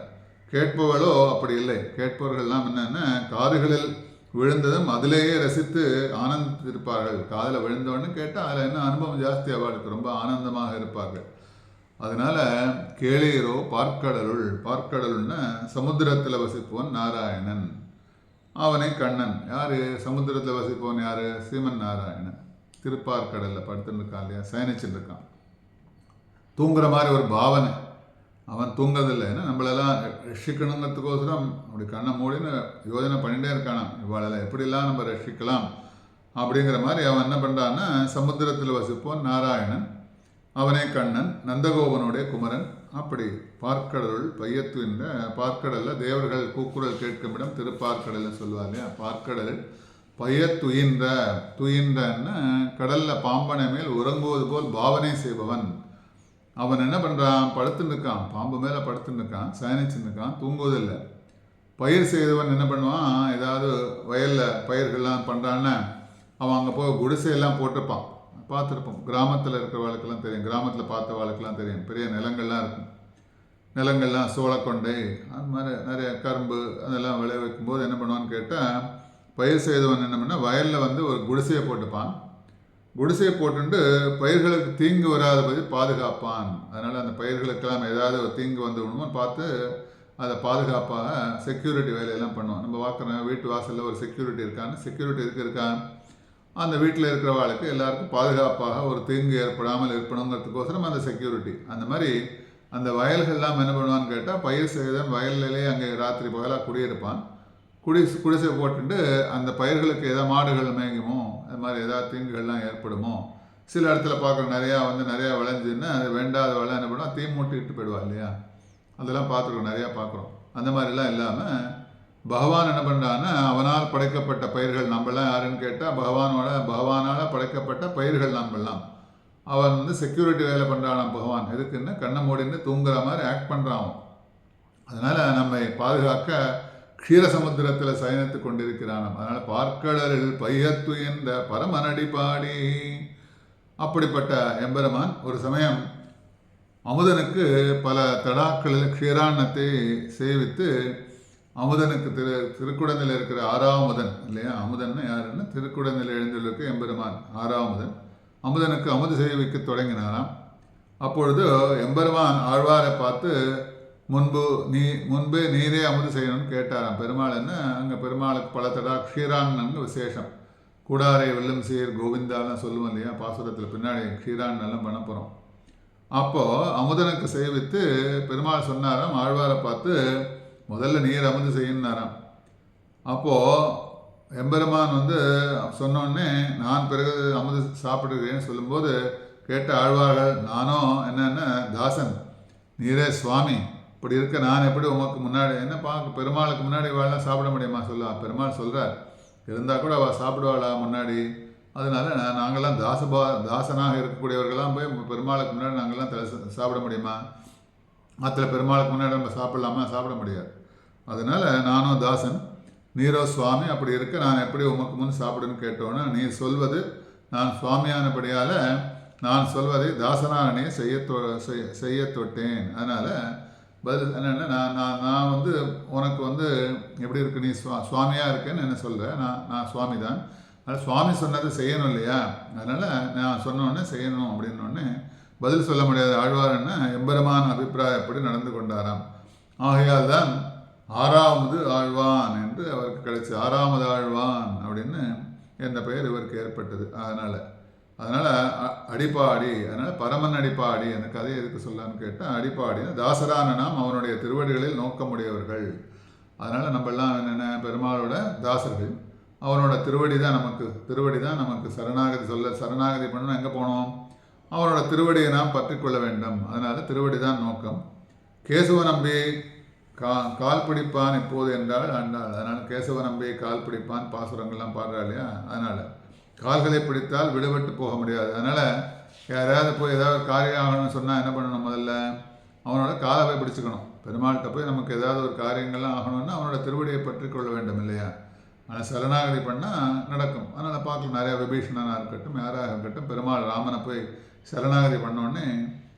கேட்பவர்களோ அப்படி இல்லை. கேட்பவர்கள்லாம் என்னென்ன காதுகளில் விழுந்ததும் அதிலேயே ரசித்து ஆனந்தித்திருப்பார்கள். காதில் விழுந்தவொன்னு கேட்டால் அதில் என்ன அனுபவம் ஜாஸ்தி அவளுக்கு ரொம்ப ஆனந்தமாக இருப்பார்கள். அதனால் கேளீரோ பார்க்கடலுன்னு சமுத்திரத்தில் வசிப்பவன் நாராயணன், அவனை கண்ணன். யார் சமுத்திரத்தில் வசிப்பவன்? யார்? சீமன் நாராயணன். திருப்பார்க்கடலில் படுத்துன்னு இருக்கான் இல்லையா, சயனிச்சுட்டு இருக்கான். தூங்குற மாதிரி ஒரு பாவனை. அவன் தூங்குறதில்லை. ஏன்னா நம்மளெல்லாம் ரட்சிக்கணுங்கிறதுக்கோசரம் அப்படி கண்ணை மூடின்னு யோஜனை பண்ணிகிட்டே இருக்கானான். இவாளெல்லாம் எப்படிலாம் நம்ம ரட்சிக்கலாம் அப்படிங்கிற மாதிரி அவன் என்ன பண்ணுறான்னா, சமுத்திரத்தில் வசிப்போன் நாராயணன், அவனே கண்ணன், நந்தகோபனுடைய குமரன். அப்படி பார்க்கடலுள் பையத்துவின்ற பார்க்கடலில் தேவர்கள் கூக்குரல் கேட்கும் இடம் திருப்பார்க்கடலில் சொல்லுவார் இல்லையா. பார்க்கடலில் துயின்றன்னு கடலில் பாம்பனை மேல் உறங்குவது போல் பாவனை செய்பவன். அவன் என்ன பண்ணுறான்? படுத்துன்னு இருக்கான், பாம்பு மேலே படுத்துன்னு இருக்கான், சயனிச்சுன்னு இருக்கான், தூங்குவதில்லை. பயிர் செய்தவன் என்ன பண்ணுவான்? ஏதாவது வயலில் பயிர்கள்லாம் பண்ணுறான்னு அவன் அங்கே போய் குடிசையெல்லாம் போட்டிருப்பான். பார்த்துருப்போம், கிராமத்தில் இருக்கிற வாழ்க்கெல்லாம் தெரியும், கிராமத்தில் பார்த்த வாழ்க்கெல்லாம் தெரியும். பெரிய நிலங்கள்லாம் இருக்கும், நிலங்கள்லாம் சோளக்கொண்டை அந்த மாதிரி நிறைய கரும்பு அதெல்லாம் விளைவிக்கும் போது என்ன பண்ணுவான்னு கேட்டால், பயிர் செய்தவன் என்ன பண்ணால் வயலில் வந்து ஒரு குடிசையை போட்டுப்பான். குடிசையை போட்டுட்டு பயிர்களுக்கு தீங்கு வராதபடி பாதுகாப்பான். அதனால் அந்த பயிர்களுக்கெல்லாம் ஏதாவது ஒரு தீங்கு வந்து விடணும்னு பார்த்து அதை பாதுகாப்பாக செக்யூரிட்டி வேலையெல்லாம் பண்ணுவான். நம்ம பார்க்குறோம், வீட்டு வாசலில் ஒரு செக்யூரிட்டி இருக்கான். அந்த வீட்டில் இருக்கிறவாளுக்கு எல்லாருக்கும் பாதுகாப்பாக ஒரு தீங்கு ஏற்படாமல் இருக்கணுங்கிறதுக்கோசரம் அந்த செக்யூரிட்டி. அந்த மாதிரி அந்த வயல்கள்லாம் என்ன பண்ணுவான்னு கேட்டால், பயிர் செய்தவன் வயல்லே அங்கே ராத்திரி பகலாக குடியிருப்பான். குடிசை போட்டுட்டு அந்த பயிர்களுக்கு எதாவது மாடுகள் மேய்க்குமோ, அது மாதிரி ஏதாவது தீங்குகள்லாம் ஏற்படுமோ. சில இடத்துல பார்க்குறோம், நிறையா விளைஞ்சுன்னா அது வேண்டாத வேலை என்ன பண்ணுவோம், தீ மூட்டிட்டு போயிடுவா இல்லையா. அதெல்லாம் பார்த்துருக்கோம், நிறையா பார்க்குறோம். அந்த மாதிரிலாம் இல்லாமல் பகவான் என்ன பண்ணுறான்னா, அவனால் படைக்கப்பட்ட பயிர்கள், நம்மளாம் யாருன்னு கேட்டால் பகவானால் படைக்கப்பட்ட பயிர்கள் நம்மளாம். அவன் வந்து செக்யூரிட்டி வேலை பண்ணுறான் பகவான். எதுக்குன்னு கண்ணை மூடின்னு தூங்குற மாதிரி ஆக்ட் பண்ணுறான். அதனால் நம்மை பாதுகாக்க க்ஷீரசமுத்திரத்தில் சயனித்து கொண்டிருக்கிறான். அதனால் பார்க்கடலில் பையத்து என்ற பரமனடி பாடி. அப்படிப்பட்ட எம்பெருமான் ஒரு சமயம் அமுதனுக்கு பல தடாக்களில் க்ஷீராண்ணத்தை சேவித்து, அமுதனுக்கு திருக்குடனில் இருக்கிற ஆறாமுதன் இல்லையா, அமுதன்னு யாருன்னு திருக்குடனில் எழுந்துள்ள எம்பெருமான் ஆறாமுதன் அமுதனுக்கு அமுது சேவிக்க தொடங்கினாராம். அப்பொழுது எம்பெருமான் ஆழ்வாரை பார்த்து, முன்பே நீரே அமுது செய்யணும்னு கேட்டாராம். பெருமாள் என்ன, அங்கே பெருமாளுக்கு பல தடா க்ஷீரான்னு விசேஷம். கூடாரை வெல்லும் சீர் கோவிந்தாலாம் சொல்லுவோம் இல்லையா, பாசுரத்தில் பின்னாடி க்ஷீரான்னெல்லாம் பண்ண போகிறோம். அப்போது அமுதனுக்கு சேவித்து பெருமாள் சொன்னாராம் ஆழ்வாரை பார்த்து, முதல்ல நீர் அமுது செய்யினாராம். அப்போது எம்பெருமான் வந்து சொன்னோடனே, நான் பிறகு அமுது சாப்பிடுகிறேன்னு சொல்லும்போது கேட்ட ஆழ்வார்கள், நானும் என்னென்ன தாசன், நீரே சுவாமி, இப்படி இருக்க நான் எப்படி உமக்கு முன்னாடி என்ன பார்க்க, பெருமாளுக்கு முன்னாடி வாழலாம் சாப்பிட முடியுமா சொல்லுவா. பெருமாள் சொல்கிறார், இருந்தால் கூட அவள் சாப்பிடுவாளா முன்னாடி. அதனால நாங்கள்லாம் தாசனாக இருக்கக்கூடியவர்கள்லாம் போய் பெருமாளுக்கு முன்னாடி நாங்கள்லாம் சாப்பிட முடியுமா? அதில் பெருமாளுக்கு முன்னாடி நம்ம சாப்பிடலாமா? சாப்பிட முடியாது. அதனால் நானும் தாசன், நீரோ சுவாமி, அப்படி இருக்க நான் எப்படி உமக்கு முன் சாப்பிடுன்னு கேட்டோன்னா, நீர் சொல்வது நான் சுவாமியானபடியால் நான் சொல்வதை தாசனானே செய்ய தொட்டேன். அதனால் பதில் என்னென்னா, நான் வந்து உனக்கு வந்து எப்படி இருக்கு, நீ சுவாமியாக இருக்கேன்னு என்ன சொல்கிறேன். நான் சுவாமி தான். அதனால் சுவாமி சொன்னது செய்யணும் இல்லையா, அதனால் நான் சொன்னோடனே செய்யணும் அப்படின்னோடனே பதில் சொல்ல முடியாது. ஆழ்வார்னா எம்பெருமான் அபிப்பிராயப்படி நடந்து கொண்டாராம். ஆகையால் தான் 6வது ஆழ்வான் என்று அவருக்கு கிடைச்சி 6வது ஆழ்வான் அப்படின்னு என்ற பெயர் இவருக்கு ஏற்பட்டது. அதனால் அடிப்பாடி, அதனால் பரமன் அடிப்பாடி. அந்த கதையை எதுக்கு சொல்லலான்னு கேட்டால், அடிப்பாடி தாசரான நாம் அவனுடைய திருவடிகளில் நோக்கமுடையவர்கள். அதனால் நம்மெல்லாம் என்னென்ன, பெருமாளோட தாசர்கள். அவனோட திருவடி தான் நமக்கு சரணாகதி பண்ணணும். எங்கே போனோம், அவனோட திருவடியை நாம் பற்றி கொள்ள வேண்டும். அதனால் திருவடி தான் நோக்கம். கேசவ நம்பி கால் பிடிப்பான் இப்போது என்றால் ஆண்டாள். அதனால் கேசவ நம்பி கால் பிடிப்பான் பாசுரங்கள்லாம் பாடுறா இல்லையா, அதனால் கால்களை பிடித்தால் விடுபட்டு போக முடியாது. அதனால் யாராவது போய் ஏதாவது காரியம் ஆகணும்னு சொன்னால் என்ன பண்ணணும், முதல்ல அவனோட காலை போய் பிடிச்சிக்கணும். பெருமாள்கிட்ட போய் நமக்கு ஏதாவது ஒரு காரியங்கள்லாம் ஆகணும்னா அவனோட திருவடியை பற்றி கொள்ள வேண்டும் இல்லையா. ஆனால் சரணாகதி பண்ணால் நடக்கும். அதனால் பார்க்கலாம், நிறையா விபீஷணனாக இருக்கட்டும், யாராக இருக்கட்டும், பெருமாள் ராமனை போய் சரணாகதி பண்ணோடனே,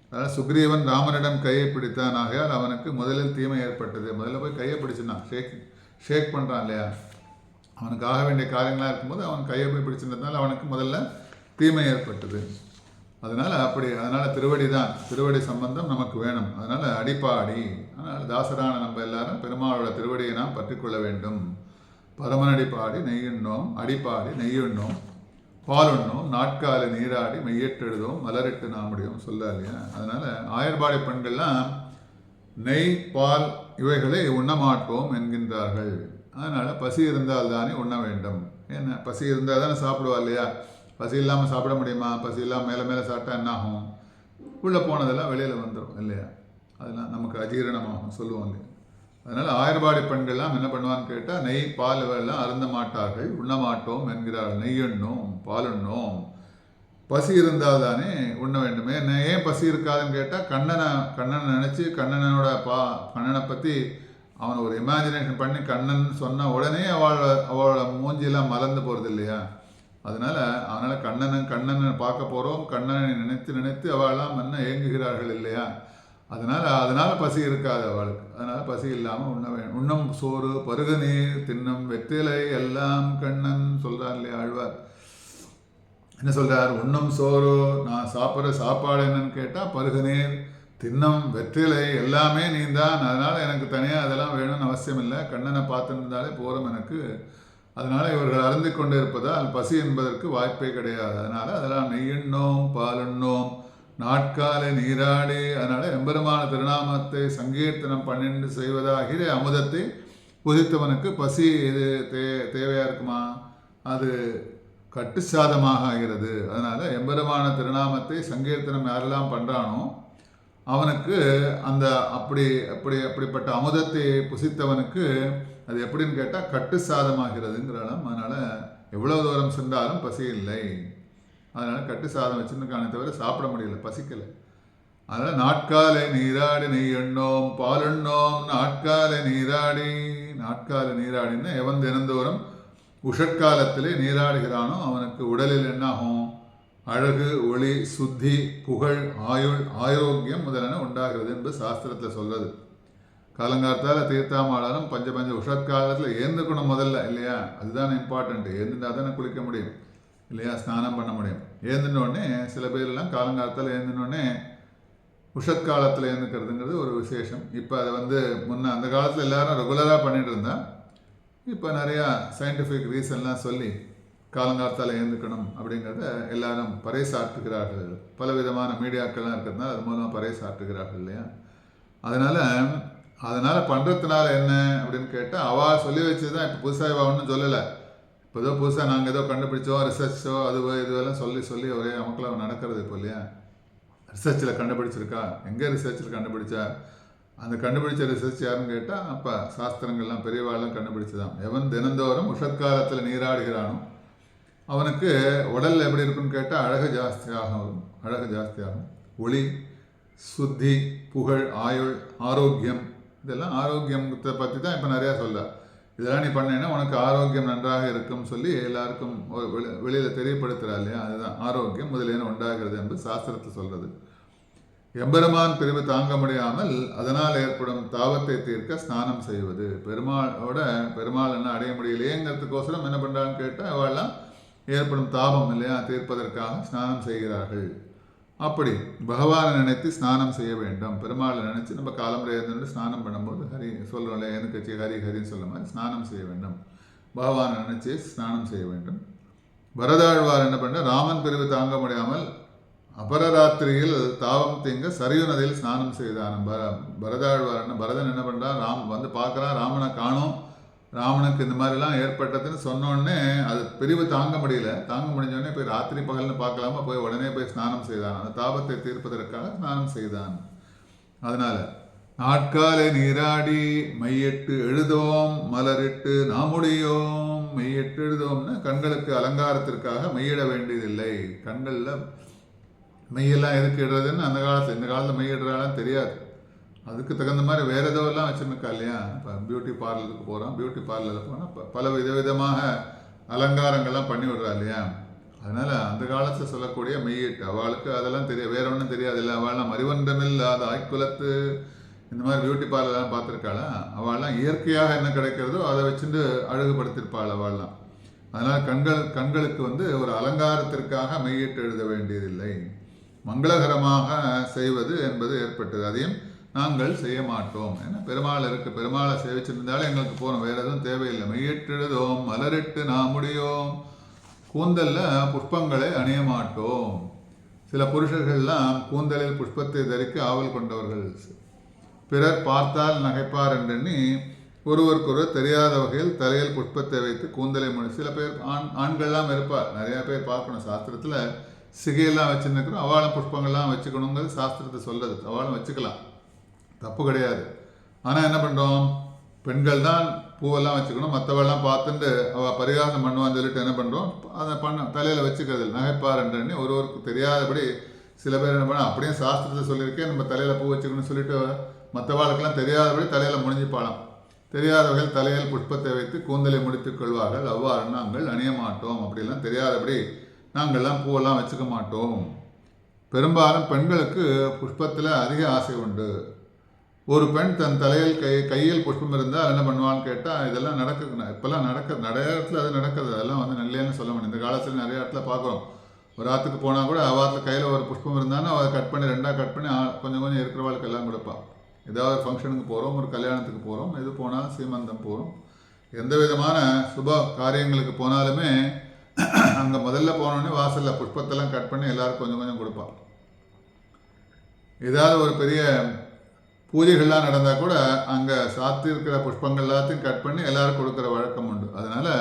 அதாவது சுக்ரீவன் ராமனிடம் கையை பிடித்தான். ஆகையால் அவனுக்கு முதலில் தீமை ஏற்பட்டது. முதல்ல போய் கையை பிடிச்சினான், ஷேக் பண்ணுறான் இல்லையா. அவனுக்கு ஆக வேண்டிய காரியங்களாக இருக்கும்போது அவன் கையை போய் பிடிச்சிருந்ததுனால அவனுக்கு முதல்ல தீமை ஏற்பட்டது. அதனால் திருவடி சம்பந்தம் நமக்கு வேணும். அதனால் அடிப்பாடி. அதனால் தாசரான நம்ம எல்லாரும் பெருமாளோட திருவடியை நாம் பற்றி கொள்ள வேண்டும். பரமனடிப்பாடி நெய்யுண்ணோம், அடிப்பாடி நெய்யுண்ணோம், பாலுண்ணோம், நாட்கால நீராடி மெய்யெட்டெழுதோம், மலரிட்டு நாமுடியும் சொல்ல இல்லையா. அதனால் ஆயர்பாடி பெண்கள்லாம் நெய் பால் இவைகளை உண்ணமாட்டோம் என்கின்றார்கள். அதனால் பசி இருந்தால் தானே உண்ண வேண்டும். என்ன, பசி இருந்தால் தானே சாப்பிடுவா இல்லையா. பசி இல்லாமல் சாப்பிட முடியுமா? பசி இல்லாமல் மேலே சாப்பிட்டா என்ன ஆகும், உள்ளே போனதெல்லாம் வெளியில் வந்துடும் இல்லையா. அதெல்லாம் நமக்கு அஜீரணமாகும் சொல்லுவோம் இல்லையா. அதனால் ஆயர்பாடி பெண்கள்லாம் என்ன பண்ணுவான்னு கேட்டால், நெய் பால் இவெல்லாம் அருந்த மாட்டார்கள், உண்ண மாட்டோம் என்கிறார்கள். நெய்யுண்ணோம், பாலுண்ணோம், பசி இருந்தால் தானே உண்ண வேண்டுமே. ஏன் பசி இருக்காதுன்னு கேட்டால், கண்ணனை நினச்சி கண்ணனை பற்றி அவனை ஒரு இமேஜினேஷன் பண்ணி கண்ணன் சொன்ன உடனே அவளோட மூஞ்சியெல்லாம் மறந்து போகிறது இல்லையா. அதனால் கண்ணனை பார்க்க போகிறோம், கண்ணனை நினைத்து அவெல்லாம் என்ன ஏங்குகிறார்கள் இல்லையா. அதனால் பசி இருக்காது அவளுக்கு. அதனால் பசி இல்லாமல் உண்ணும் சோறு பருகு நீர் தின்னும் வெற்றிலை எல்லாம் கண்ணன் சொல்கிறார் இல்லையா ஆழ்வார். என்ன சொல்கிறார், உண்ணும் சோறு, நான் சாப்பிட்ற சாப்பாடு என்னன்னு கேட்டால் பருகு நீர் தின்னம் வெற்றிலை எல்லாமே நீந்தான். அதனால் எனக்கு தனியாக அதெல்லாம் வேணும்னு அவசியம் இல்லை, கண்ணனை பார்த்துருந்தாலே போகிறோம் எனக்கு. அதனால் இவர்கள் அருந்தி கொண்டு இருப்பதால் பசி என்பதற்கு வாய்ப்பே கிடையாது. அதெல்லாம் நெய்யுண்ணோம், பாலுண்ணோம், நாட்காலை நீராடி. அதனால் எம்பெருமான திருநாமத்தை சங்கீர்த்தனம் பண்ணிட்டு செய்வதாகிற அமுதத்தை புதித்தவனுக்கு பசி இது தேவையாக இருக்குமா, அது கட்டுச்சாதமாக ஆகிறது. அதனால் எம்பெருமான திருநாமத்தை சங்கீர்த்தனம் யாரெல்லாம் பண்ணுறானோ அவனுக்கு அந்த அப்படிப்பட்ட அமுதத்தை புசித்தவனுக்கு அது எப்படின்னு கேட்டால் கட்டு சாதமாகிறதுங்கிறாலும். அதனால் எவ்வளோ தூரம் சென்றாலும் பசி இல்லை. அதனால் கட்டு சாதம் வச்சுருக்கானே தவிர சாப்பிட முடியல, பசிக்கலை. அதனால் நாட்காலை நீராடி நெய்யுண்ணோம், பாலுண்ணோம், நாட்காலை நீராடின்னா எவன் தினந்தோறும் உஷற்காலத்திலே நீராடுகிறானோ அவனுக்கு உடலில் என்னாகும், அழகு, ஒளி, சுத்தி, புகழ், ஆரோக்கியம் முதலான உண்டாகிறது என்பது சாஸ்திரத்தில் சொல்கிறது. காலங்காலத்தால் தீர்த்தாமாடாலும் பஞ்ச உஷற்காலத்தில் ஏந்துக்கணும் முதல்ல இல்லையா. அதுதான் இம்பார்ட்டண்ட்டு. ஏந்துட்டா தானே குளிக்க முடியும் இல்லையா, ஸ்நானம் பண்ண முடியும். ஏந்தினோடனே சில பேரெல்லாம் காலங்காலத்தில் ஏந்தினோடனே உஷற்காலத்தில் ஏந்துக்கிறதுங்கிறது ஒரு விசேஷம். இப்போ அதை முன்ன அந்த காலத்தில் எல்லாரும் ரெகுலராக பண்ணிட்டு இருந்தா, இப்போ நிறையா சயின்டிஃபிக் ரீசன்லாம் சொல்லி காலங்காலத்தால் ஏந்துக்கணும் அப்படிங்கிறத எல்லாரும் பறைசாற்றுகிறார்கள். பலவிதமான மீடியாக்கள்லாம் இருக்கிறதுனால அது மூலமாக பறைசாற்றுகிறார்கள் இல்லையா. அதனால் பண்ணுறதுனால என்ன அப்படின்னு கேட்டால், அவள் சொல்லி வச்சு தான். இப்போ புதுசாக ஒன்றும் சொல்லலை. இப்போ ஏதோ புதுசாக நாங்கள் ஏதோ கண்டுபிடிச்சோம், ரிசர்ச்சோ இதுவெல்லாம் சொல்லி ஒரே நமக்குள்ள நடக்கிறது இப்போ இல்லையா. ரிசர்ச்சில் கண்டுபிடிச்சிருக்கா, எங்கே ரிசர்ச்சில் கண்டுபிடிச்சா, அந்த கண்டுபிடிச்ச ரிசர்ச் யாருன்னு கேட்டால் அப்போ சாஸ்திரங்கள்லாம் பெரியவாள்லாம் கண்டுபிடிச்சதான். எவன் தினந்தோறும் உஷற்காலத்தில் நீராடுகிறானோ அவனுக்கு உடல் எப்படி இருக்குன்னு கேட்டால் அழகு ஜாஸ்தியாகும். ஒளி, சுத்தி, புகழ், ஆரோக்கியம், இதெல்லாம் ஆரோக்கியத்தை பற்றி தான் இப்போ நிறையா சொல்ல. இதெல்லாம் நீ பண்ணேன்னா உனக்கு ஆரோக்கியம் நன்றாக இருக்கும் சொல்லி எல்லாருக்கும் வெளியில் தெரியப்படுத்துகிறா இல்லையா? அதுதான் ஆரோக்கியம் முதலேன்னு உண்டாகிறது என்று சாஸ்திரத்தில் சொல்கிறது. எம்பெருமான் பிரிவு தாங்க முடியாமல் அதனால் ஏற்படும் தாபத்தை தீர்க்க ஸ்நானம் செய்வது. பெருமாள் என்ன அடைய முடியலையேங்கிறதுக்கோசரம் என்ன பண்ணுறான்னு கேட்டால் அவெல்லாம் ஏற்படும் தாபம் இல்லையா தீர்ப்பதற்காக ஸ்நானம் செய்கிறார்கள். அப்படி பகவானை நினைத்து ஸ்நானம் செய்ய வேண்டும். பெருமாளை நினைச்சு நம்ம காலம்பரை இருந்து ஸ்நானம் பண்ணும்போது ஹரி சொல்கிறோம்ல, எனக்கு ஹரி ஹரின்னு சொல்ல மாதிரி ஸ்நானம் செய்ய வேண்டும். பகவானை நினைச்சு ஸ்நானம் செய்ய வேண்டும். பரதாழ்வார் என்ன பண்ண, ராமன் பிரிவு தாங்க முடியாமல் அபரராத்திரியில் தாவம் தீங்க சரியு நதியில் ஸ்நானம் செய்தான். பரதாழ்வார் பரதன் என்ன பண்ணுறான், ராம் வந்து பார்க்குறான், ராமனை காணும். ராமனுக்கு இந்த மாதிரிலாம் ஏற்பட்டதுன்னு சொன்னோடனே அது பிரிவு தாங்க முடிஞ்சோடனே போய் ராத்திரி பகல்னு பார்க்கலாமா, போய் உடனே போய் ஸ்நானம் செய்தான். அந்த தாபத்தை தீர்ப்பதற்காக ஸ்நானம் செய்தான். அதனால நாட்காலை நீராடி மையிட்டு எழுதோம் மலரிட்டு நாமுடியோம். மையிட்டு எழுதோம்னு கண்களுக்கு அலங்காரத்திற்காக மையிட வேண்டியதில்லை. கண்களில் மையெல்லாம் எதுக்கு இடுறதுன்னு அந்த காலத்தில், இந்த காலத்தில் மையிடுறாலும் தெரியாது. அதுக்கு தகுந்த மாதிரி வேறு எதோலாம் வச்சுருக்கா இல்லையா? இப்போ பியூட்டி பார்லருக்கு போகிறோம், பியூட்டி பார்லரில் போனால் பல விதவிதமாக அலங்காரங்கள்லாம் பண்ணி விடுறா இல்லையா? அதனால் அந்த காலத்தில் சொல்லக்கூடிய மெய்யிட்டு அவளுக்கு அதெல்லாம் வேற ஒன்றும் தெரியாது இல்லை. அவள்லாம் மறிவண்டமில்லாத ஆய்க்குலத்து இந்த மாதிரி பியூட்டி பார்லர்லாம் பார்த்துருக்காளா? அவள்லாம் இயற்கையாக என்ன கிடைக்கிறதோ அதை வச்சுட்டு அழகுபடுத்தியிருப்பாள் அவள்லாம். அதனால் கண்களுக்கு வந்து ஒரு அலங்காரத்திற்காக மெய்யிட்டு எழுத வேண்டியதில்லை. மங்களகரமாக செய்வது என்பது ஏற்பட்டது. அதையும் நாங்கள் செய்ய மாட்டோம். ஏன்னா பெருமாளை சேவிச்சிருந்தாலும் எங்களுக்கு போகிறோம், வேறு எதுவும் தேவையில்லை. மையிட்டெழுதோம் மலரிட்டு நாமுடியோம். கூந்தலில் புஷ்பங்களை அணிய மாட்டோம். சில புருஷர்கள்லாம் கூந்தலில் புஷ்பத்தை தரிக்க ஆவல் கொண்டவர்கள். பிறர் பார்த்தால் நகைப்பார் என்றெண்ணி ஒருவருக்கொருவர் தெரியாத வகையில் தலையில் புஷ்பத்தை வைத்து கூந்தலை சில பேர் ஆண்கள்லாம் இருப்பார். நிறையா பேர் பார்க்கணும். சாஸ்திரத்தில் சிகையெல்லாம் வச்சுருக்கிறோம், அவளும் புஷ்பங்கள்லாம் வச்சுக்கணுங்கிறது சாஸ்திரத்தை சொல்லுது. அவளும் வச்சுக்கலாம், தப்பு கிடையாது. ஆனால் என்ன பண்ணுறோம், பெண்கள் தான் பூவெல்லாம் வச்சுக்கணும், மற்றவெல்லாம் பார்த்துட்டு அவள் பரிகாசம் பண்ணுவான்னு சொல்லிட்டு என்ன பண்ணுறோம், அதை தலையில் வச்சுக்கிறது நகைப்பாருன்றன்னு ஒருவருக்கு தெரியாதபடி சில பேர் என்ன பண்ண, அப்படியே சாஸ்திரத்தை சொல்லியிருக்கேன் நம்ம தலையில் பூ வச்சுக்கணும்னு சொல்லிட்டு மற்றவாளுக்கெல்லாம் தெரியாதபடி தலையில் முடிஞ்சுப்பாளாம். தெரியாத வகையில் தலையில் புஷ்பத்தை வைத்து கூந்தலை முடித்துக் கொள்வார்கள். அவ்வாறு நாங்கள் அணிய மாட்டோம். அப்படிலாம் தெரியாதபடி நாங்கள்லாம் பூவெல்லாம் வச்சுக்க மாட்டோம். பெரும்பாலும் பெண்களுக்கு புஷ்பத்தில் அதிக ஆசை உண்டு. ஒரு பெண் தன் தலையில் கையில் புஷ்பம் இருந்தால் என்ன பண்ணுவான்னு கேட்டால், இதெல்லாம் இப்போல்லாம் நிறைய இடத்துல அது நடக்குது. அதெல்லாம் வந்து நல்லேன்னு சொல்ல முடியும். இந்த காலத்தில் நிறைய இடத்துல பார்க்குறோம். ஒரு ஆற்றுக்கு போனால் கூட அவாத்தில் கையில் ஒரு புஷ்பம் இருந்தாலும் அதை கட் பண்ணி ரெண்டாக கட் பண்ணி கொஞ்சம் கொஞ்சம் இருக்கிறவாளுக்கு எல்லாம் கொடுப்பாள். ஏதாவது ஒரு ஃபங்க்ஷனுக்கு போகிறோம், ஒரு கல்யாணத்துக்கு போகிறோம், எது போனாலும் சீமந்தம் போகிறோம், எந்த விதமான சுப காரியங்களுக்கு போனாலுமே அங்கே முதல்ல போனோடனே வாசலில் புஷ்பத்தெல்லாம் கட் பண்ணி எல்லாருக்கும் கொஞ்சம் கொஞ்சம் கொடுப்பாள். ஏதாவது ஒரு பெரிய பூஜைகள்லாம் நடந்தால் கூட அங்கே சாத்தி இருக்கிற புஷ்பங்கள் எல்லாத்தையும் கட் பண்ணி எல்லாரும் கொடுக்குற வழக்கம் உண்டு. அதனால்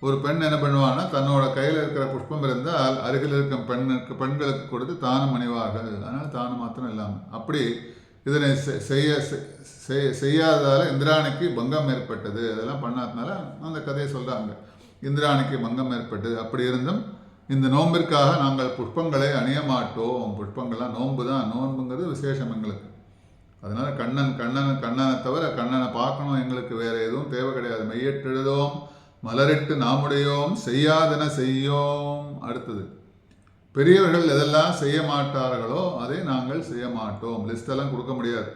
ஒரு பெண் என்ன பண்ணுவான்னா, தன்னோட கையில் இருக்கிற புஷ்பம் இருந்தால் அருகில் இருக்கும் பெண்களுக்கு கொடுத்து தானம் அணிவார்கள். அதனால் தானம் மாத்திரம் இல்லாமல் அப்படி இதனை செய்யாததால் இந்திராணிக்கு பங்கம் ஏற்பட்டது. அதெல்லாம் பண்ணாதனால அந்த கதையை சொல்கிறாங்க, இந்திராணிக்கு பங்கம் ஏற்பட்டது. அப்படி இருந்தும் இந்த நோம்பிற்காக நாங்கள் புஷ்பங்களை அணிய மாட்டோம். புஷ்பங்கள்லாம் நோன்பு தான், நோன்புங்கிறது விசேஷம் எங்களுக்கு. அதனால் கண்ணனை தவிர கண்ணனை பார்க்கணும், எங்களுக்கு வேறு எதுவும் தேவை கிடையாது. மையிட்டெழுதோம் மலரிட்டு நாமுடையோம் செய்யாதன செய்யோம். அடுத்தது, பெரியவர்கள் எதெல்லாம் செய்ய மாட்டார்களோ அதை நாங்கள் செய்ய மாட்டோம். லிஸ்டெல்லாம் கொடுக்க முடியாது.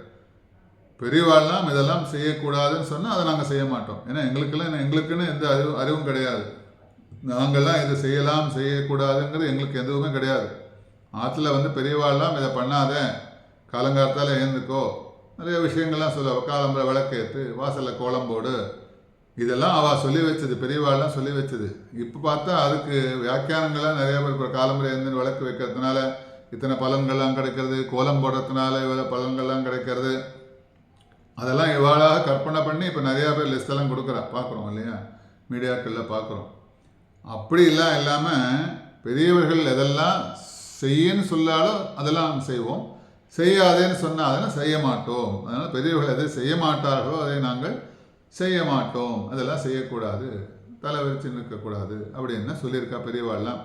பெரியவாள்லாம் இதெல்லாம் செய்யக்கூடாதுன்னு சொன்னால் அதை நாங்கள் செய்ய மாட்டோம். ஏன்னா எங்களுக்குன்னு எந்த அறிவும் கிடையாது. நாங்கள்லாம் இதை செய்யக்கூடாதுங்கிறது எங்களுக்கு எதுவுமே கிடையாது. ஆற்றுல வந்து பெரியவாள்லாம் இதை பண்ணாத, காலங்காலத்தால் எழுந்துக்கோ, நிறைய விஷயங்கள்லாம் சொல்ல, காலம்பரை விளக்கேற்று, வாசலில் கோலம் போடு, இதெல்லாம் அவள் சொல்லி வச்சது, பெரியவாள்லாம் சொல்லி வச்சது. இப்போ பார்த்தா அதுக்கு வியாக்கியானங்கள்லாம் நிறைய பேர் இப்போ காலம்பரை எழுந்து விளக்கு வைக்கிறதுனால இத்தனை பலன்கள்லாம் கிடைக்கிறது, கோலம் போடுறதுனால இவ்வளோ பலன்கள்லாம் கிடைக்கிறது, அதெல்லாம் இவாளாக கற்பனை பண்ணி இப்போ நிறையா பேர் லிஸ்டெல்லாம் கொடுக்குறா, பார்க்குறோம் இல்லையா, மீடியாக்களில் பார்க்குறோம். அப்படிலாம் இல்லாமல் பெரியவர்கள் எதெல்லாம் செய்யன்னு சொல்லாலோ அதெல்லாம் செய்வோம், செய்யாதேன்னு சொன்னால் அதெல்லாம் செய்ய மாட்டோம். அதனால் பெரியவர்கள் எதை செய்ய மாட்டார்களோ அதை நாங்கள் செய்ய மாட்டோம். அதெல்லாம் செய்யக்கூடாது, தலை விரிச்சு நிற்கக்கூடாது அப்படின்னு சொல்லியிருக்கா பெரியவாள்லாம்.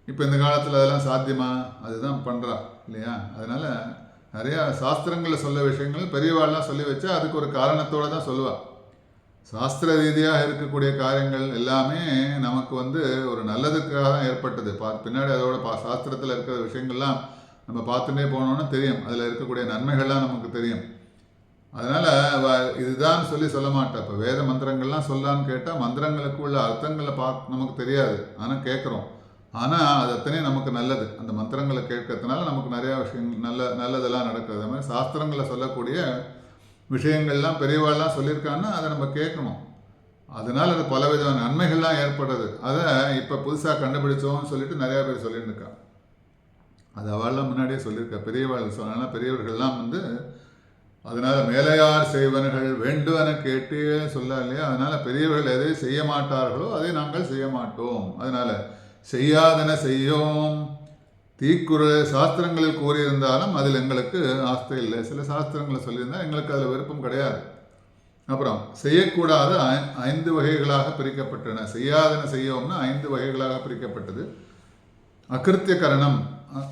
இப்போ இந்த காலத்தில் அதெல்லாம் சாத்தியமா? அதுதான் பண்ணுறா இல்லையா? அதனால் நிறையா சாஸ்திரங்களில் சொல்ல விஷயங்கள் பெரியவாள்லாம் சொல்லி வச்சா அதுக்கு ஒரு காரணத்தோடு தான் சொல்லுவாள். சாஸ்திர ரீதியாக இருக்கக்கூடிய காரியங்கள் எல்லாமே நமக்கு வந்து ஒரு நல்லதுக்காக தான் ஏற்பட்டது. பின்னாடி அதோட சாஸ்திரத்தில் இருக்கிற விஷயங்கள்லாம் நம்ம பார்த்துட்டே போனோன்னு தெரியும். அதில் இருக்கக்கூடிய நன்மைகள்லாம் நமக்கு தெரியும். அதனால் இதுதான் சொல்ல மாட்டேன். இப்போ வேத மந்திரங்கள்லாம் சொல்லான்னு கேட்டால் மந்திரங்களுக்கு உள்ள அர்த்தங்களை நமக்கு தெரியாது, ஆனால் கேட்குறோம். ஆனால் அது அத்தனையும் நமக்கு நல்லது. அந்த மந்திரங்களை கேட்கறதுனால நமக்கு நிறையா விஷயங்கள் நல்லதெல்லாம் நடக்குது. அது மாதிரி சாஸ்திரங்களில் சொல்லக்கூடிய விஷயங்கள்லாம் பெரியவாள்லாம் சொல்லியிருக்காங்கன்னா அதை நம்ம கேட்கணும். அதனால் அது பலவிதமான நன்மைகள்லாம் ஏற்படுறது. அதை இப்போ புதுசாக கண்டுபிடிச்சோம்னு சொல்லிட்டு நிறையா பேர் சொல்லிட்டு இருக்கா. அது அவள்லாம் முன்னாடியே சொல்லியிருக்கா. பெரியவாள் சொன்னாலும் பெரியவர்கள்லாம் வந்து அதனால் மேலையார் செய்வனர்கள் வேண்டுவன கேட்டே சொல்ல இல்லையா. அதனால் பெரியவர்கள் எதை செய்ய மாட்டார்களோ அதை நாங்கள் செய்ய மாட்டோம். அதனால் செய்யாதன செய்யோம். தீக்குறள் சாஸ்திரங்களில் கூறியிருந்தாலும் அதில் எங்களுக்கு ஆஸ்தை இல்லை. சில சாஸ்திரங்களை சொல்லியிருந்தால் எங்களுக்கு அதில் விருப்பம் கிடையாது. அப்புறம் செய்யக்கூடாத 5 வகைகளாக பிரிக்கப்பட்டன. செய்யாதன செய்யோம்னா 5 வகைகளாக பிரிக்கப்பட்டது. அகிருத்திய கரணம்,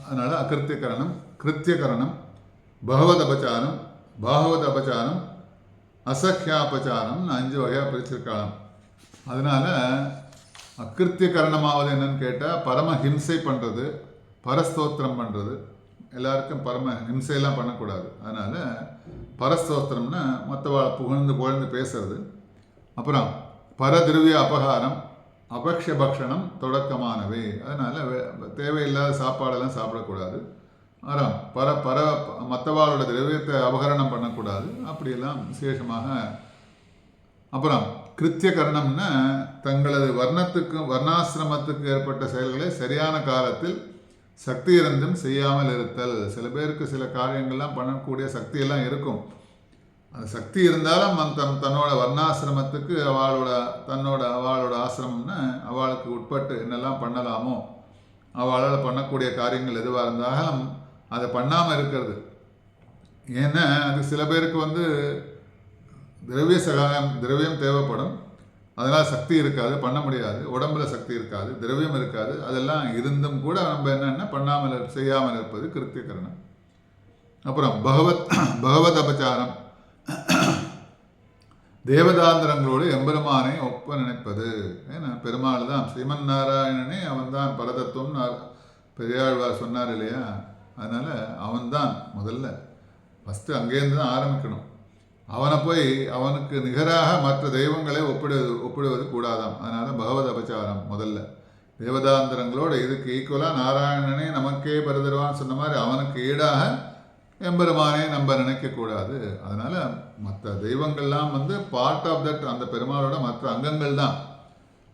அதனால் அகிருத்திய கரணம், கிருத்திய கரணம், பகவத் அபச்சாரம், பாகவத் அபச்சாரம், அசக்கியாபச்சாரம்னு 5 வகையாக பிரிச்சிருக்கலாம். அதனால் அகிருத்திய கரணமாவது என்னன்னு கேட்டால் பரமஹிம்சை பண்ணுறது, பரஸ்தோத்திரம் பண்ணுறது. எல்லாருக்கும் பரம ஹிம்சையெல்லாம் பண்ணக்கூடாது. அதனால் பரஸ்தோத்திரம்னா மற்றவாழை புகழ்ந்து பேசுறது. அப்புறம் பரதிருவிய அபகாரம், அபக்ஷ பக்ஷணம் தொடக்கமானவை. அதனால் தேவையில்லாத சாப்பாடெல்லாம் சாப்பிடக்கூடாது. அப்புறம் மற்றவாளோட திரவியத்தை அபகரணம் பண்ணக்கூடாது. அப்படியெல்லாம் விசேஷமாக. அப்புறம் கிருத்திய கரணம்னா தங்களது வர்ணாசிரமத்துக்கு ஏற்பட்ட செயல்களை சரியான காலத்தில் சக்தி இருந்தும் செய்யாமல் இருத்தல். சில பேருக்கு சில காரியங்கள்லாம் பண்ணக்கூடிய சக்தியெல்லாம் இருக்கும். அந்த சக்தி இருந்தாலும் தன்னோட வர்ணாசிரமத்துக்கு அவளோட ஆசிரமம்னா அவளுக்கு உட்பட்டு என்னெல்லாம் பண்ணலாமோ அவளால் பண்ணக்கூடிய காரியங்கள் எதுவாக இருந்தாலும் அதை பண்ணாமல் இருக்கிறது. ஏன்னா அது சில பேருக்கு வந்து திரவியம் தேவைப்படும். அதனால் சக்தி இருக்காது, பண்ண முடியாது. உடம்புல சக்தி இருக்காது, திரவியம் இருக்காது. அதெல்லாம் இருந்தும் கூட நம்ம என்னென்ன செய்யாமல் இருப்பது கிருத்திய கரணம். அப்புறம் பகவத் அபச்சாரம், தேவதாந்திரங்களோடு எம்பெருமானை ஒப்ப நினைப்பது. ஏன்னா பெருமாள் தான் ஸ்ரீமன் நாராயணனே, அவன் தான் பரதத்துவம்னு பெரியாழ்வார் சொன்னார் இல்லையா. அதனால் அவன்தான் முதல்ல ஃபஸ்ட்டு அங்கேருந்து தான் ஆரம்பிக்கணும். அவனை போய் அவனுக்கு நிகராக மற்ற தெய்வங்களை ஒப்பிடுவது கூடாதாம். அதனால் பகவத் அபச்சாரம் முதல்ல. தேவதாந்திரங்களோடு இதுக்கு ஈக்குவலாக நாராயணனே நமக்கே பரதருவான்னு சொன்ன மாதிரி அவனுக்கு ஈடாக எம்பெருமானே நம்ம நினைக்கக்கூடாது. அதனால் மற்ற தெய்வங்கள்லாம் வந்து பார்ட் ஆஃப் தட், அந்த பெருமாளோட மற்ற அங்கங்கள் தான்.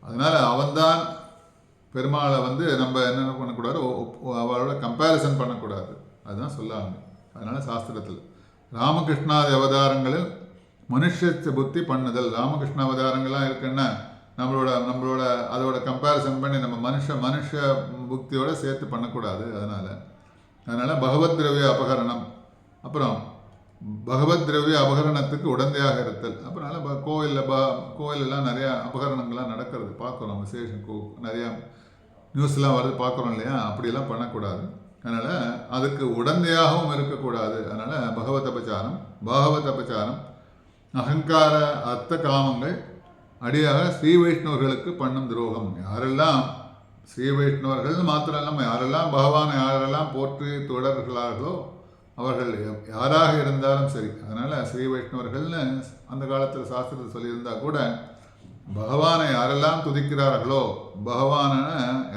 அதனால் அவன்தான் பெருமாளை வந்து நம்ம என்ன பண்ணக்கூடாது, அவளோட கம்பேரிசன் பண்ணக்கூடாது. அதுதான் சொல்லாங்க. அதனால் சாஸ்திரத்தில் ராமகிருஷ்ணாதி அவதாரங்களில் மனுஷ புத்தி பண்ணுதல். ராமகிருஷ்ண அவதாரங்கள்லாம் இருக்குன்னா நம்மளோட அதோட கம்பேரிசன் பண்ணி நம்ம மனுஷ புத்தியோட சேர்த்து பண்ணக்கூடாது. அதனால் பகவத் திரவிய அபகரணம். அப்புறம் பகவத் திரவிய அபகரணத்துக்கு உடந்தையாக இருத்தல். அப்புறம் கோயிலெல்லாம் நிறையா அபகரணங்கள்லாம் நடக்கிறது பார்க்குறோம். விசேஷம் நிறையா நியூஸ்லாம் வருது பார்க்குறோம் இல்லையா. அப்படியெல்லாம் பண்ணக்கூடாது. அதனால் அதுக்கு உடந்தையாகவும் இருக்கக்கூடாது. அதனால் பகவத் அபச்சாரம், பாகவத் அபச்சாரம், அகங்கார அர்த்த காமங்கள் அடியாக ஸ்ரீ வைஷ்ணவர்களுக்கு பண்ணும் துரோகம். யாரெல்லாம் ஸ்ரீ வைஷ்ணவர்கள் மாத்திரம் இல்லாமல் யாரெல்லாம் பகவானை யாரெல்லாம் போற்றி தொடர்களார்களோ அவர்கள் யாராக இருந்தாலும் சரி. அதனால் ஸ்ரீ வைஷ்ணவர்கள்னு அந்த காலத்தில் சாஸ்திரத்தில் சொல்லியிருந்தால் கூட பகவானை யாரெல்லாம் துதிக்கிறார்களோ, பகவானை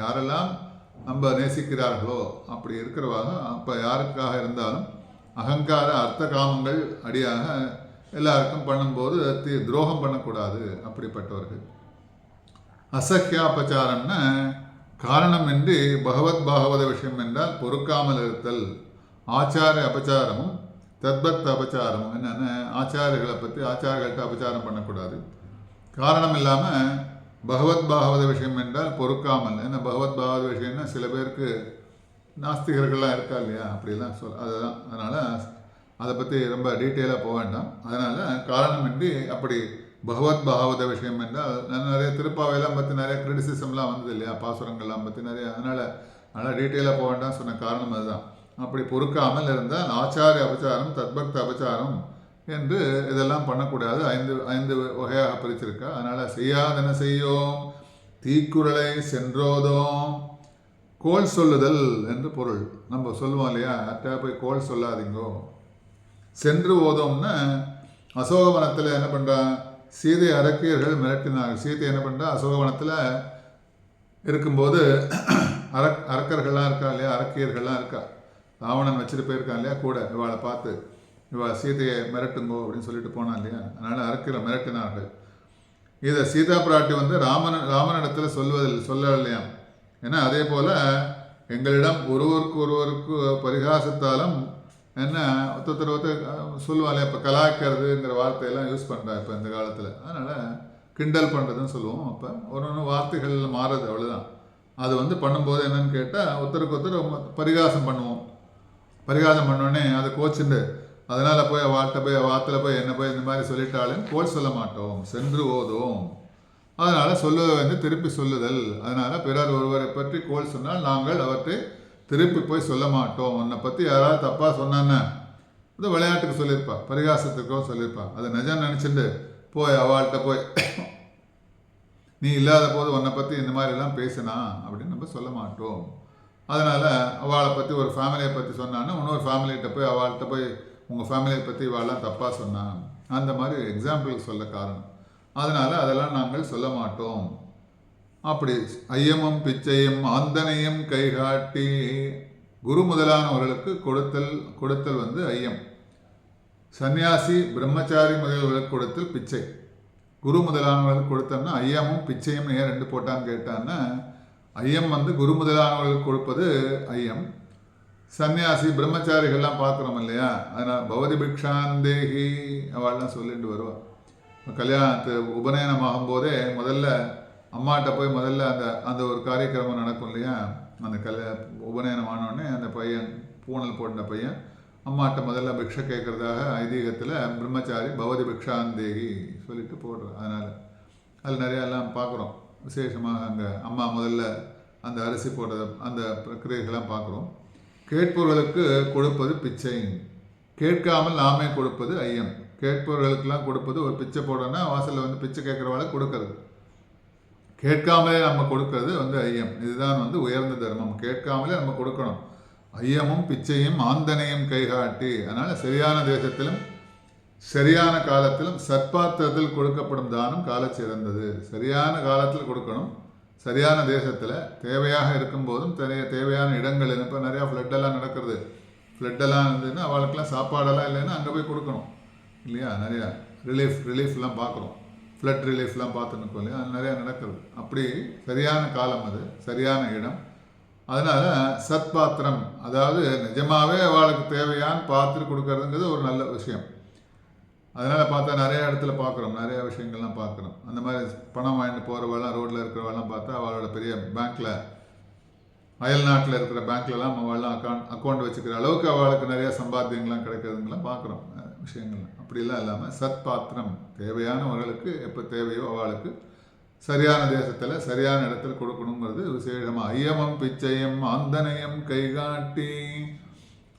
யாரெல்லாம் நம்ம நேசிக்கிறார்களோ அப்படி இருக்கிறவாங்க. அப்போ யாருக்காக இருந்தாலும் அகங்கார அர்த்த காமங்கள் அடியாக எல்லாருக்கும் பண்ணும்போது துரோகம் பண்ணக்கூடாது. அப்படிப்பட்டவர்கள். அசக்கியாபச்சாரம்னா காரணமின்றி பகவத் பாகவத விஷயம் என்றால் பொறுக்காமல் இருத்தல். ஆச்சார அபச்சாரமும் தத்பத் அபச்சாரமும் என்னென்ன, ஆச்சாரியர்கள்ட்ட அபச்சாரம் பண்ணக்கூடாது. காரணம் இல்லாமல் பகவத் பாகவத விஷயம் என்றால் பொறுக்காமல். ஏன்னா பகவத் பாகவத விஷயம்னா சில பேருக்கு நாஸ்திகர்கள்லாம் இருக்கா இல்லையா, அப்படிலாம் அதுதான். அதனால் அதை பற்றி ரொம்ப டீட்டெயிலாக போக வேண்டாம். அதனால் காரணமின்றி அப்படி பகவத் பாகவத விஷயம் என்றால் நிறைய திருப்பாவையெல்லாம் பற்றி நிறைய கிரிட்டிசிசம்லாம் வந்தது இல்லையா, பாசுரங்கள்லாம் பற்றி நிறைய. அதனால் டீட்டெயிலாக போக வேண்டாம் சொன்ன காரணம் அதுதான். அப்படி பொறுக்காமல் இருந்தால் ஆச்சாரிய அபச்சாரம், தத்பக்த அபச்சாரம் என்று இதெல்லாம் பண்ணக்கூடாது. ஐந்து ஐந்து வகையாக பிரிச்சிருக்கா. அதனால் செய்யாதன செய்யோம், தீக்குறளை சென்றோதோம், கோல் சொல்லுதல் என்று பொருள். நம்ம சொல்லுவோம் இல்லையா, அட்டா போய் கோல் சொல்லாதீங்கோ. சென்று ஓதோம்னா அசோகவனத்தில் என்ன பண்ணுறான், சீதை அரக்கியர்கள் மிரட்டினார்கள். சீதை என்ன பண்ணுறா, அசோகவனத்தில் இருக்கும்போது அரக்கர்கள்லாம் இருக்கா இல்லையா, அரக்கியர்கள்லாம் இருக்கா, ராவணன் வச்சுட்டு போயிருக்கான் இல்லையா கூட, இவாளை பார்த்து இவள் சீதையை மிரட்டுங்கோ அப்படின்னு சொல்லிட்டு போனான் இல்லையா. அதனால் அரக்கியர் மிரட்டினார்கள். இதை சீதா பிராட்டி வந்து ராமனிடத்தில் சொல்லலையாம். ஏன்னா அதே போல் எங்களிடம் ஒருவருக்கு பரிகாசத்தாலும் என்ன ஒருத்தர் சொல்லுவாள். இப்போ கலாய்க்கிறதுங்கிற வார்த்தையெல்லாம் யூஸ் பண்ணுறா இப்போ இந்த காலத்தில். அதனால் கிண்டல் பண்ணுறதுன்னு சொல்லுவோம். அப்போ ஒன்று வார்த்தைகள் மாறுது, அவ்வளோதான். அது வந்து பண்ணும்போது என்னன்னு கேட்டால் ஒருத்தருக்கு பரிகாசம் பண்ணுவோம். பரிகாசம் பண்ணோடனே அது கோச்சுண்டு அதனால் போய் வார்த்தையில் போய் என்ன போய் இந்த மாதிரி சொல்லிட்டாலும் கோல் சொல்ல மாட்டோம், சென்று ஓதும். அதனால் சொல்லுவதை வந்து திருப்பி சொல்லுதல். அதனால் பிறர் ஒருவரை பற்றி கோல் சொன்னால் நாங்கள் அவற்றை திருப்பி போய் சொல்ல மாட்டோம். உன்னை பற்றி யாராவது தப்பாக சொன்னான்னா இது விளையாட்டுக்கு சொல்லியிருப்பா, பரிகாசத்துக்கோ சொல்லியிருப்பா. அதை நிஜம் நினச்சிட்டு போய் அவள்கிட்ட போய் நீ இல்லாத போது உன்னை பற்றி இந்த மாதிரிலாம் பேசினா அப்படின்னு நம்ம சொல்ல மாட்டோம். அதனால் அவளை பற்றி ஒரு ஃபேமிலியை பற்றி சொன்னான்னா இன்னொரு ஃபேமிலிகிட்ட போய் அவள்கிட்ட போய் உங்கள் ஃபேமிலியை பற்றி இவாளெலாம் தப்பாக சொன்னான் அந்த மாதிரி எக்ஸாம்பிளுக்கு சொல்ல காரணம். அதனால் அதெல்லாம் நாங்கள் சொல்ல மாட்டோம். அப்படி ஐயமும் பிச்சையும் ஆந்தனையும் கைகாட்டி குரு முதலானவர்களுக்கு கொடுத்தல் வந்து ஐயம். சன்னியாசி பிரம்மச்சாரி முதல்வர்களுக்கு கொடுத்தல் பிச்சை. குரு முதலானவர்களுக்கு கொடுத்தோம்னா ஐயமும் பிச்சையும் ஏன் ரெண்டு போட்டான்னு கேட்டான்னா, ஐயம் வந்து குரு முதலானவர்களுக்கு கொடுப்பது ஐயம். சன்னியாசி பிரம்மச்சாரிகள்லாம் பார்க்குறோம் இல்லையா, அதனால் பவதி பிக்ஷாந்தேகி அவள்லாம் சொல்லிட்டு வருவாள். கல்யாணத்து உபநயனம் ஆகும்போதே முதல்ல அம்மாட்ட போய் முதல்ல அந்த ஒரு காரியக்கிரமம் நடக்கும் இல்லையா. அந்த உபநயனம் ஆனோடனே அந்த பையன் பூனல் போட்ட பையன் அம்மாட்ட முதல்ல பிக்ஷை கேட்குறதாக ஐதீகத்தில் பிரம்மச்சாரி பவதி பிக்ஷாந்தேகி சொல்லிட்டு போடுறோம். அதனால் அதில் நிறையாலாம் பார்க்குறோம். விசேஷமாக அங்கே அம்மா முதல்ல அந்த அரிசி போடுறது அந்த பிரக்கிரியெல்லாம் பார்க்குறோம். கேட்பவர்களுக்கு கொடுப்பது பிச்சை, கேட்காமல் நாமே கொடுப்பது ஐயம். கேட்பவர்களுக்கெல்லாம் கொடுப்பது ஒரு பிச்சை போடணும்னா வாசலில் வந்து பிச்சை கேட்குறவாளை கொடுக்கறது, கேட்காமலே நம்ம கொடுக்கறது வந்து ஐயம். இதுதான் வந்து உயர்ந்த தர்மம், கேட்காமலே நம்ம கொடுக்கணும். ஐயமும் பிச்சையும் ஆந்தனையும் கைகாட்டி. அதனால் சரியான தேசத்திலும் சரியான காலத்திலும் சற்பாத்திரத்தில் கொடுக்கப்படும் தானம் கால சிறந்தது. சரியான காலத்தில் கொடுக்கணும், சரியான தேசத்தில் தேவையாக இருக்கும்போதும் தேவையான இடங்கள். இப்போ நிறையா ஃப்ளட்டெல்லாம் நடக்கிறது. ஃப்ளட்டெல்லாம் இருந்ததுன்னா அவளுக்கெல்லாம் சாப்பாடெல்லாம் இல்லைன்னா அங்கே போய் கொடுக்கணும் இல்லையா. நிறையா ரிலீஃப்லாம் பார்க்குறோம், ஃப்ளட் ரிலீஃப்லாம் பார்த்துன்னு இல்லையா, அது நிறையா நடக்கிறது. அப்படி சரியான காலம், அது சரியான இடம். அதனால் சத்பாத்திரம், அதாவது நிஜமாகவே அவளுக்கு தேவையான பாத்திரம் கொடுக்கறதுங்கிறது ஒரு நல்ல விஷயம். அதனால் பார்த்தா நிறைய இடத்துல பார்க்குறோம், நிறைய விஷயங்கள்லாம் பார்க்குறோம். அந்த மாதிரி பணம் வாங்கிட்டு போகிறவெல்லாம் ரோட்டில் இருக்கிறவெல்லாம் பார்த்தா அவளோட பெரிய பேங்க்கில், அயல் நாட்டில் இருக்கிற பேங்க்லலாம் அவள்லாம் அக்கௌண்ட் வச்சுக்கிற அளவுக்கு அவளுக்கு நிறைய சம்பாத்தியங்கள்லாம் கிடைக்கிறதுங்களாம் பார்க்குறோம் விஷயங்கள். அப்படிலாம் இல்லாமல் சத்பாத்திரம், தேவையானவர்களுக்கு எப்போ தேவையோ அவளுக்கு சரியான தேசத்தில் சரியான இடத்துல கொடுக்கணுங்கிறது விசேஷமாக. ஐயமும் பிச்சையும் ஆந்தனையும் கைகாட்டி.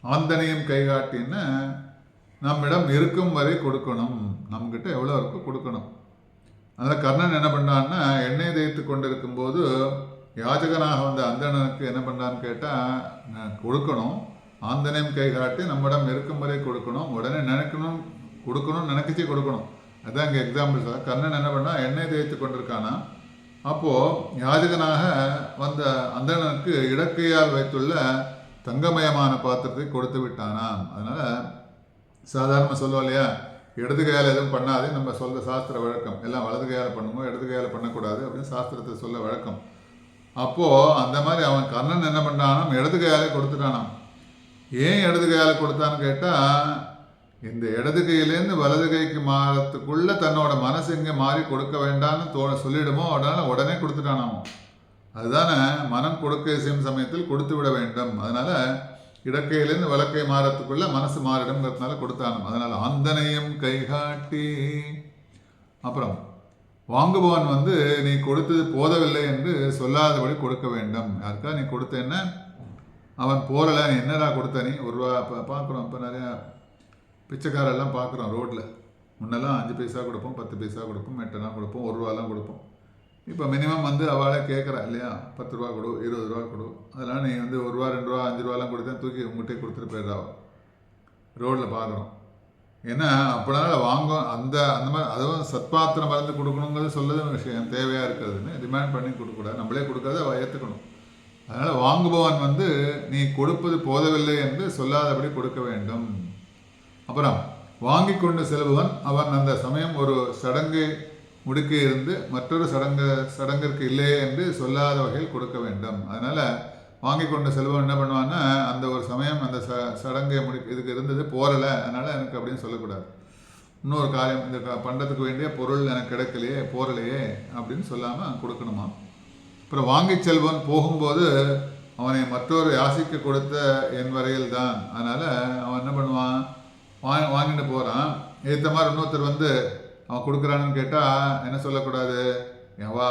ஆந்தனையும் கைகாட்டின்னா நம்மிடம் இருக்கும் வரை கொடுக்கணும், நம்மக்கிட்ட எவ்வளோ இருக்கோ கொடுக்கணும். அதனால் கர்ணன் என்ன பண்ணான்னா, எண்ணெய் தேய்த்து கொண்டிருக்கும் போது யாஜகனாக வந்த அந்தணனுக்கு என்ன பண்ணான்னு கேட்டால் கொடுக்கணும். ஆந்தனையும் கைகாட்டி நம்மிடம் இருக்கும் வரை கொடுக்கணும், உடனே கொடுக்கணும் நினைக்கச்சே கொடுக்கணும். அதுதான் இங்கே எக்ஸாம்பிள் சார். கர்ணன் என்ன பண்ணால் எண்ணெய் தேய்த்து கொண்டிருக்கானா, அப்போது யாஜகனாக வந்த அந்தணனுக்கு இடக்கையால் வைத்துள்ள தங்கமயமான பாத்திரத்தை கொடுத்து விட்டானாம். அதனால் சாதாரணமாக சொல்லுவோம் இல்லையா, இடது கையால் எதுவும் பண்ணாதே நம்ம சொல்ல சாஸ்திர வழக்கம். எல்லாம் வலது கையால் பண்ணுவோம், இடது கையால் பண்ணக்கூடாது அப்படின்னு சாஸ்திரத்தை சொல்ல வழக்கம். அப்போது அந்த மாதிரி அவன் கர்ணன் என்ன பண்ணானாம், இடது கையாலே கொடுத்துட்டானாம். ஏன் இடது கையால் கொடுத்தான்னு கேட்டால், இந்த இடது கையிலேருந்து வலது கைக்கு மாறத்துக்குள்ளே தன்னோட மனசு எங்கே மாறி கொடுக்க வேண்டாம்னு சொல்லிடுமோ உடனே கொடுத்துட்டானாமோ. அதுதானே மனம் கொடுக்க செய்யும் சமயத்தில் கொடுத்து விட வேண்டும். அதனால் இடக்கையிலேருந்து வலக்கை மாறத்துக்குள்ளே மனசு மாறிடும்ங்கிறதுனால கொடுத்தானும். அதனால் ஆந்தனையும் கைகாட்டி. அப்புறம் வாங்குபவன் வந்து நீ கொடுத்தது போதவில்லை என்று சொல்லாதபடி கொடுக்க வேண்டும். யாருக்கா நீ கொடுத்தேன்னா அவன் போகலை, நீ என்னடா கொடுத்த, நீ ₹1 பார்க்குறோம். இப்போ நிறையா பிச்சைக்காரெல்லாம் பார்க்குறோம் ரோட்டில். முன்னெல்லாம் 5 பைசா கொடுப்போம், 10 பைசா கொடுப்போம், 8 கொடுப்போம், 1 ரூபாலாம் கொடுப்போம். இப்போ மினிமம் வந்து அவளே கேட்குறா இல்லையா, 10 ரூபா கொடு, 20 ரூபா கொடு. அதெல்லாம் நீ வந்து 1 ரூபா 2 ரூபா 5 ரூபாலாம் கொடுத்தா தூக்கி உங்கள்கிட்ட கொடுத்துட்டு போயிடுறா. ரோட்டில் பார்க்குறோம். ஏன்னா அப்படினால வாங்கும் அந்த அந்த மாதிரி அதுவும் சத்பாத்திரம் மறந்து கொடுக்கணுங்கிறது சொல்லது விஷயம் தேவையாக இருக்கிறதுன்னு டிமாண்ட் பண்ணி கொடுக்கக்கூடாது. நம்மளே கொடுக்கறத அவள் ஏற்றுக்கணும். அதனால் வாங்குபவன் வந்து நீ கொடுப்பது போதவில்லை என்று சொல்லாதபடி கொடுக்க வேண்டும். அப்புறம் வாங்கி கொண்டு செல்பவன் அவன் அந்த சமயம் ஒரு சடங்கை முடிக்க இருந்து மற்றொரு சடங்கிற்கு இல்லையே என்று சொல்லாத வகையில் கொடுக்க வேண்டும். அதனால் வாங்கி கொண்டு செல்வம் என்ன பண்ணுவான்னா, அந்த ஒரு சமயம் அந்த சடங்கை இதுக்கு இருந்தது போரலை, அதனால் எனக்கு அப்படின்னு சொல்லக்கூடாது. இன்னொரு காரியம், இந்த பண்டத்துக்கு வேண்டிய பொருள் எனக்கு கிடைக்கலையே போரலையே அப்படின்னு சொல்லாமல் கொடுக்கணுமா. அப்புறம் வாங்கி செல்வன் போகும்போது அவனை மற்றொரு யாசிக்க கொடுத்த என் வரையில் தான். அதனால் அவன் என்ன பண்ணுவான், வாங்கிட்டு போகிறான். ஏற்ற மாதிரி இன்னொருத்தர் வந்து அவன் கொடுக்குறான்னு கேட்டால் என்ன சொல்லக்கூடாது,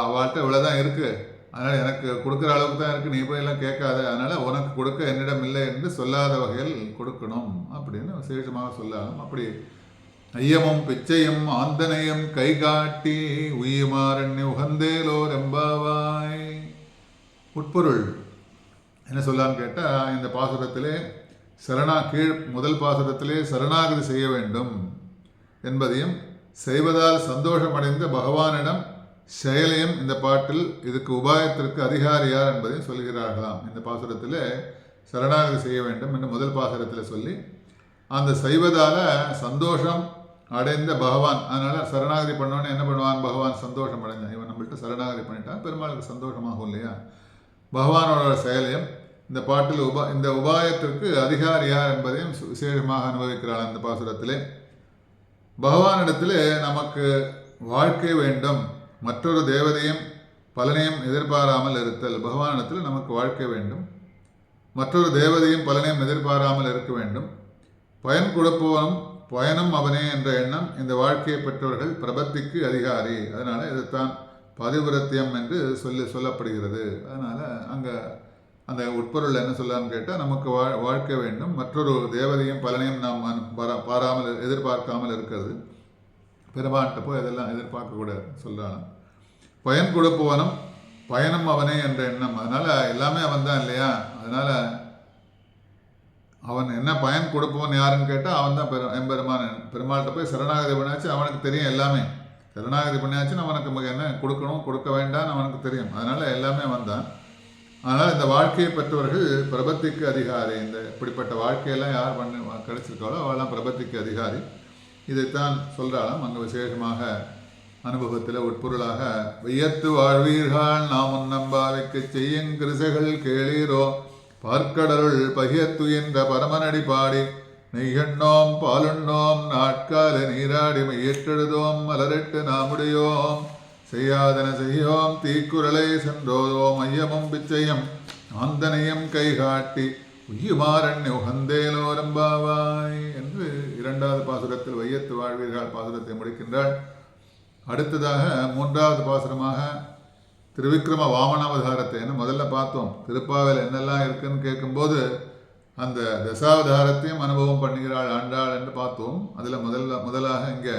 அவள்கிட்ட இவ்வளோதான் இருக்குது, அதனால் எனக்கு கொடுக்குற அளவுக்கு தான் இருக்குது, நீ போய் எல்லாம் கேட்காத, அதனால் உனக்கு கொடுக்க என்னிடம் இல்லை என்று சொல்லாத வகையில் கொடுக்கணும் அப்படின்னு விசேஷமாக சொல்லலாம். அப்படி ஐயமும் பிச்சையும் ஆந்தனையும் கை காட்டி உய்யுமாறண்ணி உகந்தேலோ ரெம்பாவாய். உட்பொருள் என்ன சொல்லான்னு கேட்டால், இந்த பாசுரத்திலே முதல் பாசுரத்திலே சரணாகதி செய்ய வேண்டும் என்பதையும் செய்வதால் சந்தோஷமடைந்த பகவானிடம் செயலையும் இந்த பாட்டில் இதுக்கு உபாயத்திற்கு அதிகாரியார் என்பதையும் சொல்கிறார்களாம். இந்த பாசுரத்தில் சரணாகதி செய்ய வேண்டும் என்று முதல் பாசுரத்தில் சொல்லி அந்த செய்வதால் சந்தோஷம் அடைந்த பகவான், அதனால் சரணாகதி பண்ணோன்னே என்ன பண்ணுவான், பகவான் சந்தோஷம் அடைஞ்சான். இவன் நம்மள்கிட்ட சரணாகதி பண்ணிட்டான், பெருமாளுக்கு சந்தோஷமாகும் இல்லையா. பகவானோட செயலையும் இந்த பாட்டில் இந்த உபாயத்திற்கு அதிகாரியார் என்பதையும் விசேஷமாக அனுபவிக்கிறாள். இந்த பாசுரத்திலே பகவானிடத்தில் நமக்கு வாழ்க்கை வேண்டும், மற்றொரு தேவதையும் பலனையும் எதிர்பாராமல் இருத்தல். பகவானிடத்தில் நமக்கு வாழ்க்கை வேண்டும், மற்றொரு தேவதையும் பலனையும் எதிர்பாராமல் இருக்க வேண்டும். பயன் கொடுப்பவனும் பயனும் அவனே என்ற எண்ணம் இந்த வாழ்க்கையை பெற்றவர்கள் பிரபத்திக்கு அதிகாரி. அதனால் இதுதான் பதிவிரத்தியம் என்று சொல்லப்படுகிறது. அதனால் அங்கே அந்த உட்பொருள் என்ன சொல்லலான்னு கேட்டால், நமக்கு வாழ்க்கை வேண்டும், மற்றொரு தேவதையும் பலனையும் நாம் எதிர்பார்க்காமல் இருக்கிறது. பெருமான்கிட்ட போய் அதெல்லாம் எதிர்பார்க்கக்கூடாது சொல்கிறான். பயன் கொடுப்பவனும் பயனும் அவனே என்ற எண்ணம். அதனால் எல்லாமே அவன் தான் இல்லையா. அதனால் அவன் என்ன பயன் கொடுப்பவன் யாருன்னு கேட்டால் அவன் தான் எம்பெருமான். பெருமாள்கிட்ட போய் சரணாகதி பண்ணியாச்சு, அவனுக்கு தெரியும் எல்லாமே. சரணாகதி பண்ணியாச்சுன்னு அவனுக்கு என்ன கொடுக்கணும் கொடுக்க வேண்டாம்னு அவனுக்கு தெரியும். அதனால் எல்லாமே அவன் தான். அதனால் இந்த வாழ்க்கையை பெற்றவர்கள் பிரபத்திக்கு அதிகாரி. இந்த இப்படிப்பட்ட வாழ்க்கையெல்லாம் யார் கிடைச்சிருக்காளோ அவெல்லாம் பிரபத்திக்கு அதிகாரி. இதைத்தான் சொல்கிறாலும் அங்கே விசேஷமாக அனுபவத்தில் உட்பொருளாக வையத்து வாழ்வீர்கள் நாம் உன்னம்பாவைக்கு செய்யுங்கிருசைகள் கேளீரோ பார்க்கடலுள் பகியத்து என்ற பரமனடி பாடி நெய்யண்ணோம் பாலுண்ணோம் நாட்கால நீராடி மையற்றெழுதோம் மலரிட்டு நாமுடையோம் செய்யாதன செய்யோம் தீக்குறளை சென்றோதோம் ஐயமும் பிச்சையும் ஆந்தனையும் கை காட்டி உய்யுமாறன் உகந்தேலோ ரம்பாவாய் என்று 2வது பாசுரத்தில் வையத்து வாழ்வீர்கள் பாசுரத்தை முடிக்கின்றாள். அடுத்ததாக 3வது பாசுரமாக திருவிக்ரம வாமனாவதாரத்தை என்ன முதல்ல பார்த்தோம். திருப்பாவையில் என்னெல்லாம் இருக்குன்னு கேட்கும்போது அந்த தசாவதாரத்தையும் அனுபவம் பண்ணுகிறாள் ஆண்டாள் என்று பார்த்தோம். அதில் முதலாக இங்கே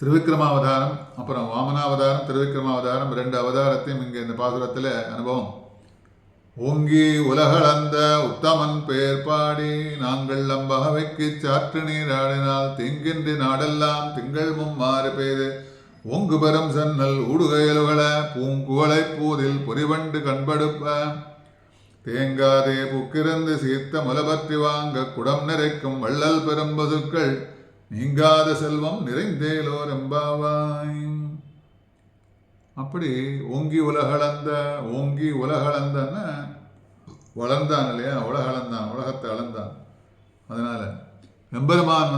திருவிக்ரமாவதாரம், அப்புறம் வாமனாவதாரம், திருவிக்ரமாவதாரம் 2 அவதாரத்தையும் இங்கே இந்த பாசுரத்தில் அனுபவம். ஓங்கி உலகளந்த உத்தமன் பெயர் பாடி நாங்கள் அம்பகவைக்கு சாற்று நீராடினால் தீங்கின்றி நாடெல்லாம் திங்கள் மும்மாறு பெய்து ஓங்கு பெரும் சன்னல் ஊடுகையலுகள பூங்குவளை பூதில் பொறிவண்டு கண்படுப்ப தேங்காதே புக்கிருந்து சீர்த்த முலபற்றி வாங்க குடம் நிறைக்கும் வள்ளல் பெரும்பசுக்கள் நீங்காத செல்வம் நிறைந்தேலோ ரெம்பாவாய். அப்படி ஓங்கி உலகளந்தன்னு வளர்ந்தான் இல்லையா, உலகளந்தான், உலகத்தை அளந்தான். அதனால் எம்பெருமான்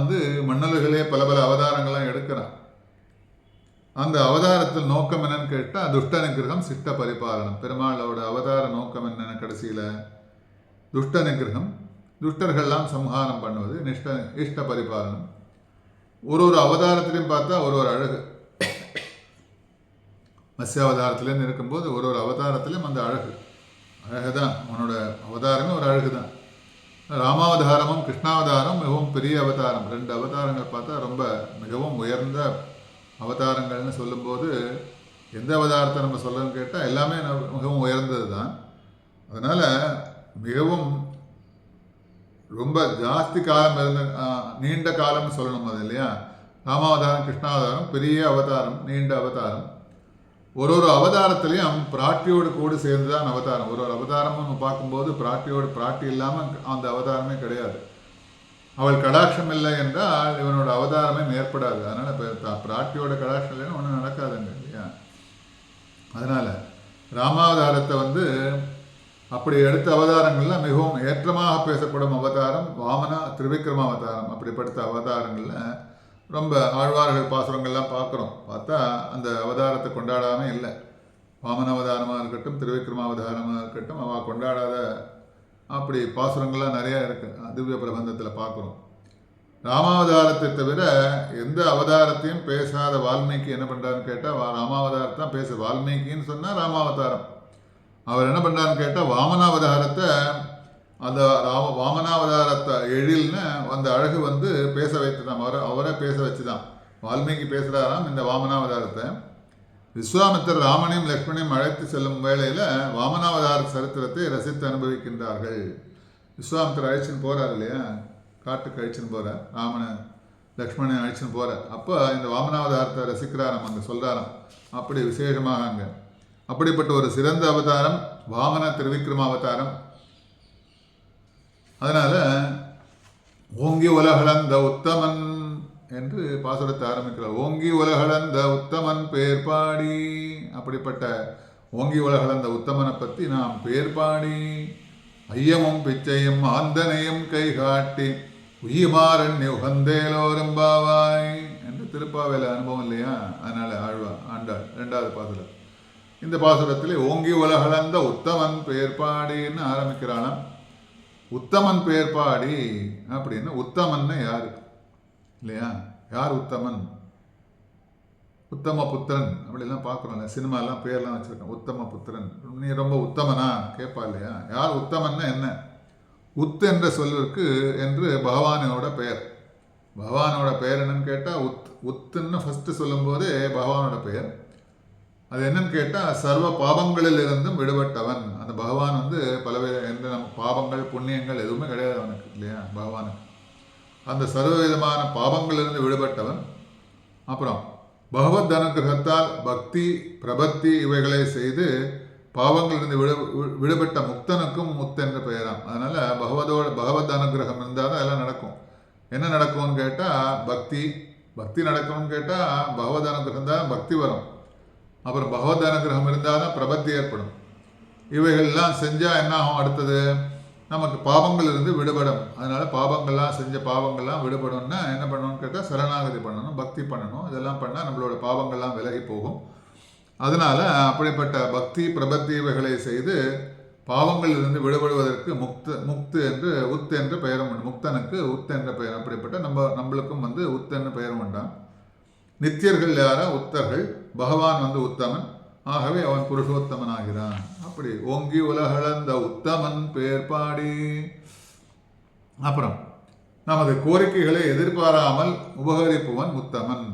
மன்னல்களே பல அவதாரங்கள்லாம் எடுக்கிறான். அந்த அவதாரத்தில் நோக்கம் என்னன்னு கேட்டால் துஷ்ட நிகிரகம் சிட்ட பரிபாலனம். பெருமாளோட அவதார நோக்கம் என்னென்ன கடைசியில் துஷ்ட நிகிரகம், துஷ்டர்கள்லாம் சம்ஹாரம் பண்ணுவது, இஷ்ட பரிபாலனம். ஒரு அவதாரத்திலையும் பார்த்தா ஒரு அழகு. மத்ஸ்யாவதாரத்திலேருந்து இருக்கும்போது ஒரு அவதாரத்திலையும் அந்த அழகு தான். அவனோட அவதாரமே ஒரு அழகு தான். ராமாவதாரமும் கிருஷ்ணாவதாரம் மிகவும் பெரிய அவதாரம். 2 அவதாரங்கள் பார்த்தா ரொம்ப மிகவும் உயர்ந்த அவதாரங்கள்னு சொல்லும்போது எந்த அவதாரத்தை நம்ம சொல்லணும்னு கேட்டால் எல்லாமே மிகவும் உயர்ந்தது தான். அதனால் மிகவும் ரொம்ப ஜாஸ்தி காலம் இருந்த நீண்ட காலம்னு சொல்லணும் அது இல்லையா. ராமாவதாரம் கிருஷ்ணாவதாரம் பெரிய அவதாரம், நீண்ட அவதாரம். ஒரு அவதாரத்துலேயும் பிராட்டியோடு கூட சேர்ந்து தான் அவதாரம். ஒரு அவதாரமும் நம்ம பார்க்கும்போது பிராட்டி இல்லாமல் அந்த அவதாரமே கிடையாது. அவள் கடாட்சம் இல்லை என்றால் இவனோட அவதாரமே ஏற்படாது. அதனால் இப்போ பிராட்டியோட கடாட்சம் இல்லைன்னா ஒன்றும் நடக்காதுங்க இல்லையா. அதனால் ராமாவதாரத்தை அப்படி எடுத்த அவதாரங்களில் மிகவும் ஏற்றமாக பேசப்படும் அவதாரம் வாமன திரிவிக்ரம அவதாரம். அப்படிப்பட்ட அவதாரங்களில் ரொம்ப ஆழ்வார்கள் பாசுரங்கள்லாம் பார்த்தா அந்த அவதாரத்தை கொண்டாடாமல் இல்லை. வாமன அவதாரமாக இருக்கட்டும், திரிவிக்ரம அவதாரமாக இருக்கட்டும், அவள் கொண்டாடாத அப்படி பாசுரங்கள்லாம் நிறையா இருக்குது திவ்ய பிரபந்தத்தில் பார்க்குறோம். ராமாவதாரத்தை தவிர எந்த அவதாரத்தையும் பேசாத வால்மீகி என்ன பண்ணுறாருன்னு கேட்டால் ராமாவதாரத்தான் பேச. வால்மீகின்னு சொன்னால் ராமாவதாரம். அவர் என்ன பண்ணுறாருன்னு கேட்டால் வாமனாவதாரத்தை அந்த வாமனாவதாரத்தை எழில்னு அந்த அழகு பேச வைத்துதான். அவரை பேச வச்சு தான் வால்மீகி பேசுகிறாராம் இந்த வாமனாவதாரத்தை. விஸ்வாமித்திரர் ராமனையும் லக்ஷ்மணையும் அழைத்து செல்லும் வேளையில் வாமனாவதார சரித்திரத்தை ரசித்து அனுபவிக்கின்றார்கள். விஸ்வாமித்திரர் அழைச்சின்னு போகிறார் இல்லையா, காட்டுக்கு அழைச்சின்னு போகிறார், ராமனை லக்ஷ்மணனை அழைச்சின்னு போகிறார். அப்போ இந்த வாமனாவதாரத்தை ரசிக்கிறாராம், அங்கே சொல்கிறாராம். அப்படி விசேஷமாக அங்கே அப்படிப்பட்ட ஒரு சிறந்த அவதாரம் வாமன திரிவிக்ரம அவதாரம். அதனால் ஓங்கி உலகளந்த உத்தமன் என்று பாசுரத்தை ஆரம்பிக்கிறார். ஓங்கி உலகளந்த உத்தமன் பேர் பாடி. அப்படிப்பட்ட ஓங்கி உலகளந்த உத்தமனை பற்றி நாம் பேர் பாடி ஐயமும் பிச்சையும் ஆந்தனையும் கை காட்டி உயிமாறன் உகந்தேலோரம்பாவாய் என்று திருப்பாவையில் அனுபவம் இல்லையா. அதனால் ஆண்டாள் 2வது பாசுரம். இந்த பாசுரத்தில் ஓங்கி உலகளந்த உத்தமன் பேர் பாடின்னு ஆரம்பிக்கிறானாம். உத்தமன் பேர் பாடி அப்படின்னு உத்தமன்னு யாரு இல்லையா, யார் உத்தமன்? உத்தம புத்திரன் அப்படிலாம் பார்க்குறோம்ல, சினிமாலாம் பேர்லாம் வச்சுருக்கோம். உத்தம புத்திரன், நீ ரொம்ப உத்தமனா கேட்பா இல்லையா. யார் உத்தமன்னா என்ன? உத் என்ற சொல்லிற்கு என்று பகவானோட பெயர். பகவானோட பெயர் என்னன்னு கேட்டால் உத்துன்னு ஃபஸ்ட்டு சொல்லும்போதே பகவானோட பெயர். அது என்னன்னு கேட்டால் சர்வ பாபங்களில் இருந்தும் விடுபட்டவன். அந்த பகவான் பலவித எந்த நம்ம பாபங்கள் புண்ணியங்கள் எதுவுமே கிடையாது அவனுக்கு இல்லையா, பகவானுக்கு. அந்த சர்வ விதமான பாபங்களிலிருந்து விடுபட்டவன். அப்புறம் பகவத் அனுகிரகத்தால் பக்தி பிரபத்தி இவைகளை செய்து பாவங்களிலிருந்து விடுபட்ட முக்தனுக்கும் முக்த என்ற பெயராம். அதனால் பகவத் அனுகிரகம் இருந்தால் தான் எல்லாம் நடக்கும். என்ன நடக்கும்னு கேட்டால் பக்தி நடக்கும்னு கேட்டால் பகவத் அனுகிரகம் தான் பக்தி வரும். அப்புறம் பகவத் அனுகிரகம் இருந்தால் தான் பிரபத்தி ஏற்படும். இவைகள்லாம் செஞ்சால் என்ன ஆகும்? அடுத்தது நமக்கு பாவங்கள் இருந்து விடுபடும். அதனால் செஞ்ச பாவங்கள்லாம் விடுபடும்னா என்ன பண்ணணும்னு கேட்டால் சரணாகதி பண்ணணும், பக்தி பண்ணணும். இதெல்லாம் பண்ணால் நம்மளோட பாவங்கள்லாம் விலகி போகும். அதனால் அப்படிப்பட்ட பக்தி பிரபத்தி இவைகளை செய்து பாவங்களிலிருந்து விடுபடுவதற்கு முக்து என்று உத் என்ற பெயரும் உண்டு. முக்தனுக்கு உத் என்ற பெயர். அப்படிப்பட்ட நம்மளுக்கும் உத் என்ற பெயரும் உண்டான். நித்தியர்கள் யாரா? உத்தர்கள். பகவான் உத்தமன். ஆகவே அவன் புருஷோத்தமன் ஆகிறான். அப்படி ஓங்கி உலகளந்த உத்தமன் பேர் பாடி. அப்புறம் நமது கோரிக்கைகளை எதிர்பாராமல் உபகரிப்புவன் உத்தமன்.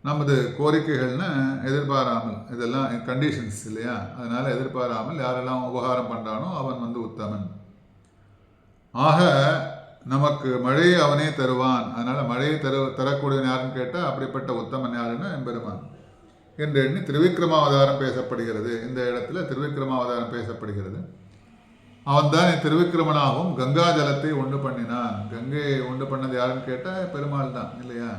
நமது கோரிக்கைகள்னு எதிர்பாராமல், இதெல்லாம் கண்டிஷன்ஸ் இல்லையா, அதனால எதிர்பாராமல் யாரெல்லாம் உபகாரம் பண்ணுறானோ அவன் உத்தமன். ஆக நமக்கு மழையை அவனே தருவான். அதனால் மழையை தரக்கூடியவன் யாருன்னு கேட்டால் அப்படிப்பட்ட உத்தமன் யாருன்னா எம்பெருமான் என்று எண்ணி திருவிக்ரமாவதாரம் பேசப்படுகிறது. இந்த இடத்துல திருவிக்ரமாவதாரம் பேசப்படுகிறது. அவன் தான் திருவிக்ரமனாகவும் கங்கா ஜலத்தை உண்டு பண்ணினான். கங்கையை உண்டு பண்ணது யாருன்னு கேட்டால் பெருமாள் தான் இல்லையா.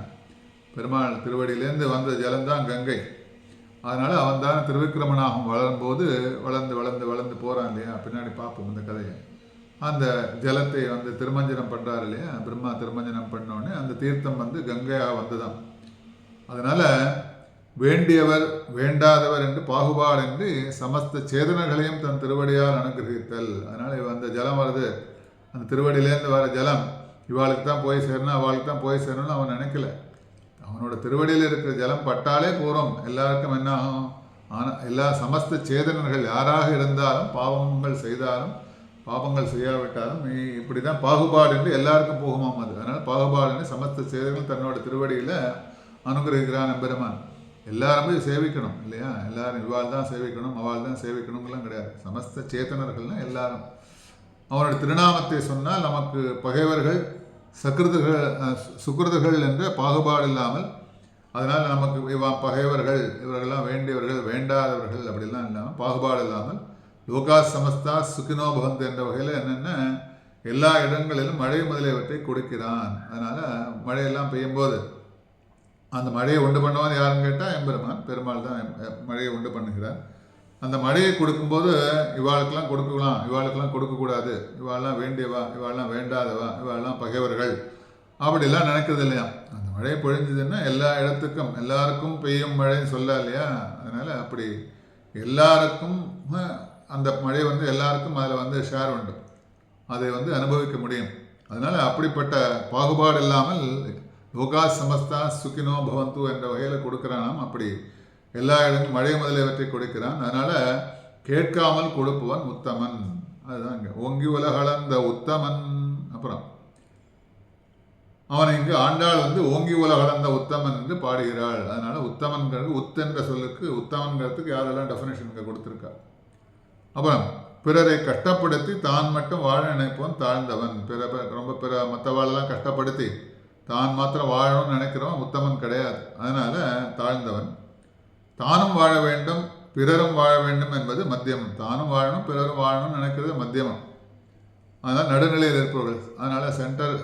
பெருமாள் திருவடியிலேருந்து வந்த ஜலம்தான் கங்கை. அதனால் அவன் தான் திருவிக்ரமனாகவும் வளரும்போது வளர்ந்து போகிறான் இல்லையா. பின்னாடி பார்ப்போம் இந்த கதையை. அந்த ஜலத்தை திருமஞ்சனம் பண்ணுறாரு இல்லையா. பிரம்மா திருமஞ்சனம் பண்ணோடனே அந்த தீர்த்தம் கங்கையாக வந்துதான். அதனால் வேண்டியவர் வேண்டாதவர் என்று பாகுபாடின்றி சமஸ்த சேதனங்களையும் தன் திருவடியால் அனுகிரகித்தல். அதனால் அந்த ஜலம் வருது, அந்த திருவடியிலேருந்து வர ஜலம் இவாளுக்கு தான் போய் சேரணும், அவளுக்கு தான் போய் சேரணும்னு அவன் நினைக்கல. அவனோட திருவடியில் இருக்கிற ஜலம் பட்டாலே போகிறோம், எல்லாருக்கும் என்ன ஆகும்? ஆனால் எல்லா சமஸ்த சேதனர்கள் யாராக இருந்தாலும் பாவங்கள் செய்தாலும் பாபங்கள் செய்யாவிட்டாலும் நீ இப்படி தான் பாகுபாடு என்று எல்லாருக்கும் போகுமாம் அது. அதனால் பாகுபாடுன்னு சமஸ்த சேதங்கள் தன்னோட திருவடியில் அனுகிரகிக்கிறான் எம்பெருமான். எல்லாருமே சேவிக்கணும் இல்லையா? எல்லாரும் இவாள் தான் சேவிக்கணும் அவள் தான் சேவிக்கணுங்கெல்லாம் கிடையாது. சமஸ்த சேத்தனர்கள்னா எல்லாரும் அவனோட திருநாமத்தை சொன்னால் நமக்கு பகைவர்கள் சுக்கிருதர்கள் என்ற பாகுபாடு இல்லாமல், அதனால் நமக்கு பகைவர்கள் இவர்களெல்லாம் வேண்டியவர்கள் வேண்டாதவர்கள் அப்படிலாம் இல்லாமல் பாகுபாடு இல்லாமல் லோகா சமஸ்தா சுகினோ பவந்து என்ற வகையில் என்னென்ன எல்லா இடங்களிலும் மழை முதலியவற்றை கொடுக்கிறான். அதனால் மழையெல்லாம் பெய்யும்போது அந்த மழையை உண்டு பண்ணுவான் யாருன்னு கேட்டால் எம்பெருமான் பெருமாள் தான் மழையை உண்டு பண்ணுகிறார். அந்த மழையை கொடுக்கும்போது இவாளுக்கெல்லாம் கொடுக்கலாம், இவாளுக்கெல்லாம் கொடுக்கக்கூடாது, இவாளெல்லாம் வேண்டியவா, இவாளெல்லாம் வேண்டாதவா, இவாளெல்லாம் பகைவர்கள் அப்படிலாம் நினைக்கிறது இல்லையா? அந்த மழை பொழிஞ்சதுன்னா எல்லா இடத்துக்கும் எல்லாருக்கும் பெய்யும் மழைன்னு சொல்ல இல்லையா? அதனால் அப்படி எல்லாருக்கும் அந்த மழை எல்லாருக்கும் அதில் ஷேர் உண்டு, அதை அனுபவிக்க முடியும். அதனால் அப்படிப்பட்ட பாகுபாடு இல்லாமல் லோகா சமஸ்தா சுகினோ பவந்து என்ற வகையில் கொடுக்குறானாம். அப்படி எல்லா இடமும் மழை முதலியவற்றை கொடுக்கிறான். அதனால் கேட்காமல் கொடுப்பவன் உத்தமன். அதுதான் இங்கே ஓங்கி உலகளந்த உத்தமன். அப்புறம் அவனை இங்கு ஆண்டாள் ஓங்கி உலகளந்த உத்தமன் என்று பாடுகிறாள். அதனால் உத்தமன்கிறது உத்தென்ற சொல்லுக்கு உத்தமன்கிறதுக்கு யாரெல்லாம் டெஃபினேஷன் இங்கே கொடுத்துருக்கா. அப்புறம் பிறரை கஷ்டப்படுத்தி தான் மட்டும் வாழ நினைப்பவன் தாழ்ந்தவன். பிற மற்றவாளெல்லாம் கஷ்டப்படுத்தி தான் மாத்திரம் வாழணும்னு நினைக்கிறவன் உத்தமன் கிடையாது. அதனால் தாழ்ந்தவன். தானும் வாழ வேண்டும் பிறரும் வாழ வேண்டும் என்பது மத்தியமம். தானும் வாழணும் பிறரும் வாழணும்னு நினைக்கிறது மத்தியமம். அதனால் நடுநிலையில் இருப்பவர்கள். அதனால் சென்டர்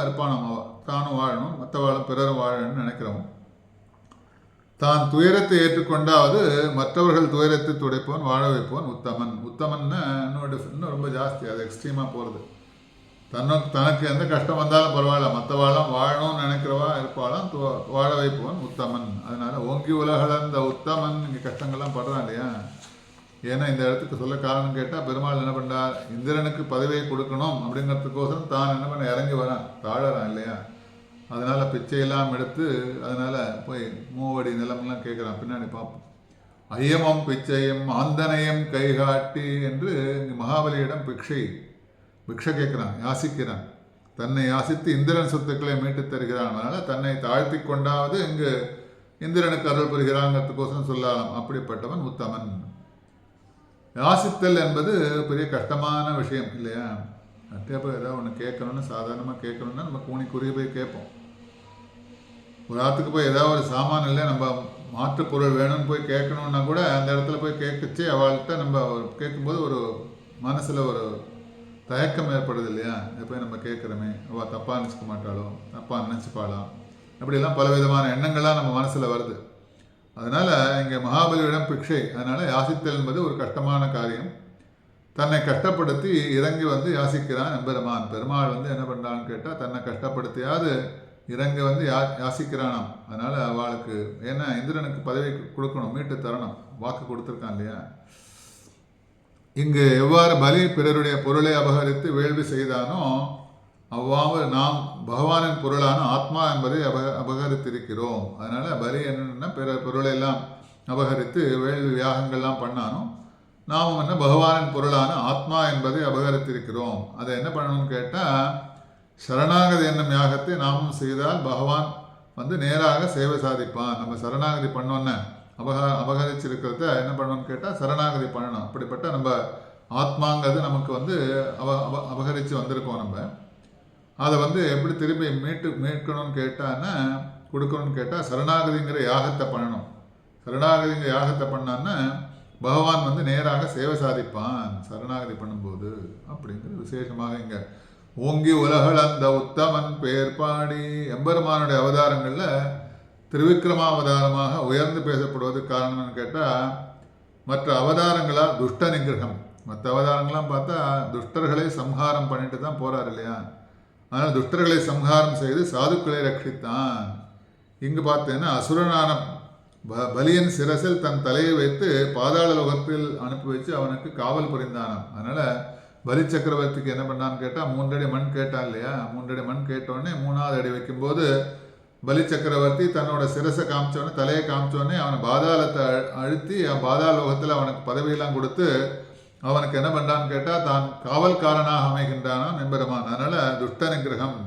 இருப்பான். நம்ம தானும் வாழணும் மற்றவாளும் பிறரும் வாழணும்னு நினைக்கிறவன். தான் துயரத்தை ஏற்றுக்கொண்டாவது மற்றவர்கள் துயரத்தை துடைப்பவன் வாழ வைப்பவன் உத்தமன். உத்தமன்னா இன்னும் ரொம்ப ஜாஸ்தி, அது எக்ஸ்ட்ரீமாக போகிறது. தனக்கு எந்த கஷ்டம் வந்தாலும் பரவாயில்ல, மற்றவாழம் வாழணும்னு நினைக்கிறவா இருப்பாளாம் வாழ வைப்பவன் உத்தமன். அதனால ஓங்கி உலகளந்த உத்தமன். இங்கே கஷ்டங்கள்லாம் படுறான் இல்லையா? ஏன்னா இந்த இடத்துக்கு சொல்ல காரணம் கேட்டால் பெருமாள் என்ன பண்ணுறார், இந்திரனுக்கு பதவியை கொடுக்கணும் அப்படிங்கிறதுக்கோசரம் தான் என்ன பண்ண இறங்கி வரான், தாழறான் இல்லையா? அதனால் பிச்சையெல்லாம் எடுத்து அதனால் போய் மூவடி நிலமெல்லாம் கேட்குறான். பின்னாடி பார்ப்போம். ஐயமும் பிச்சையும் ஆந்தனையும் கைகாட்டி என்று இங்கே மகாபலியிடம் பிக்ஷை கேட்குறான், யாசிக்கிறான். தன்னை யாசித்து இந்திரன் சொத்துக்களை மீட்டு தருகிறான். அதனால் தன்னை தாழ்த்தி கொண்டாவது இங்கு இந்திரனுக்கு அருள் புரிகிறாங்கிறதுக்கோசரம் சொல்லலாம். அப்படிப்பட்டவன் உத்தமன். யாசித்தல் என்பது பெரிய கஷ்டமான விஷயம் இல்லையா? அட்டேப்போ ஏதாவது ஒன்று கேட்கணும்னு சாதாரணமாக கேட்கணும்னா நம்ம கூணி குறுகி போய் கேட்போம். ஒரு ஆற்றுக்கு போய் ஏதாவது ஒரு சாமான் இல்லை, நம்ம மாற்றுப் பொருள் வேணும்னு போய் கேட்கணுன்னா கூட அந்த இடத்துல போய் கேட்கச்சு அவள்கிட்ட நம்ம கேட்கும்போது ஒரு மனசில் ஒரு தயக்கம் ஏற்படுது இல்லையா? எப்போ நம்ம கேட்குறோமே அவள் தப்பாக நினச்சிக்க மாட்டாளோ, தப்பாக நினச்சிப்பாளோ, அப்படிலாம் பலவிதமான எண்ணங்கள்லாம் நம்ம மனசில் வருது. அதனால் இங்கே மகாபலியிடம் பிக்ஷை. அதனால் யாசித்தல் என்பது ஒரு கஷ்டமான காரியம். தன்னை கஷ்டப்படுத்தி இறங்கி யாசிக்கிறான் எம்பெருமான். பெருமாள் என்ன பண்ணுறான்னு கேட்டால் தன்னை கஷ்டப்படுத்தியாவது இறங்கி யாசிக்கிறானாம். அதனால் அவளுக்கு ஏன்னா இந்திரனுக்கு பதவி கொடுக்கணும், மீட்டு தரணும், வாக்கு கொடுத்துருக்கான் இல்லையா? இங்கு எவ்வாறு பலி பிறருடைய பொருளை அபகரித்து வேள்வி செய்தானோ அவ்வாறு நாம் பகவானின் பொருளான ஆத்மா என்பதை அபகரித்திருக்கிறோம். அதனால் பலி என்னென்னா பிறர் பொருளெல்லாம் அபகரித்து வேள்வி யாகங்கள்லாம் பண்ணானோ நாம் பகவானின் பொருளான ஆத்மா என்பதை அபகரித்திருக்கிறோம். அதை என்ன பண்ணணும்னு கேட்டால் சரணாகதி என்னும் யாகத்தை நாமும் செய்தால் பகவான் நேராக சேவை சாதிப்பான். நம்ம சரணாகதி பண்ணோன்னே அபகரிச்சிருக்கிறத என்ன பண்ணணும்னு கேட்டால் சரணாகதி பண்ணணும். அப்படிப்பட்ட நம்ம ஆத்மாங்கிறது நமக்கு அபகரித்து வந்திருக்கோம். நம்ம அதை எப்படி திருப்பி மீட்கணும்னு கேட்டான்னா கொடுக்கணும்னு கேட்டால் சரணாகதிங்கிற யாகத்தை பண்ணணும். சரணாகதிங்கிற யாகத்தை பண்ணான்னா பகவான் நேராக சேவை சாதிப்பான் சரணாகதி பண்ணும்போது. அப்படிங்கிறது விசேஷமாக இங்கே ஓங்கி உலகளந்த உத்தமன் பெயர் பாடி எம்பெருமானுடைய அவதாரங்களில் திருவிக்கிரமாவதாரமாக உயர்ந்து பேசப்படுவதற்கு காரணம்னு கேட்டால் மற்ற அவதாரங்களால் துஷ்ட நிகிரகம். மற்ற அவதாரங்கள்லாம் பார்த்தா துஷ்டர்களை சம்ஹாரம் பண்ணிட்டு தான் போகிறார் இல்லையா? அதனால் துஷ்டர்களை சம்ஹாரம் செய்து சாதுக்களை ரட்சித்தான். இங்கு பார்த்தேன்னா அசுரனான பலியன் சிரசில் தன் தலையை வைத்து பாதாள லோகத்தில் அனுப்பி வச்சு அவனுக்கு காவல் புரிந்தானான். அதனால் பலி சக்கரவர்த்திக்கு என்ன பண்ணான்னு கேட்டால் 3 அடி மண் கேட்டான் இல்லையா? 3 அடி மண் கேட்டோடனே 3வது அடி வைக்கும்போது பலி சக்கரவர்த்தி தன்னோட சிரசை காமிச்சோடனே தலையை காமிச்சோடனே அவனை பாதாளத்தை அழுத்தி பாதாள லோகத்தில் அவனுக்கு பதவியெல்லாம் கொடுத்து அவனுக்கு என்ன பண்ணான்னு கேட்டால் தான் காவல்காரனாக அமைகின்றானாம் எம்பெருமான். அதனால் துஷ்ட நிகிரகம்.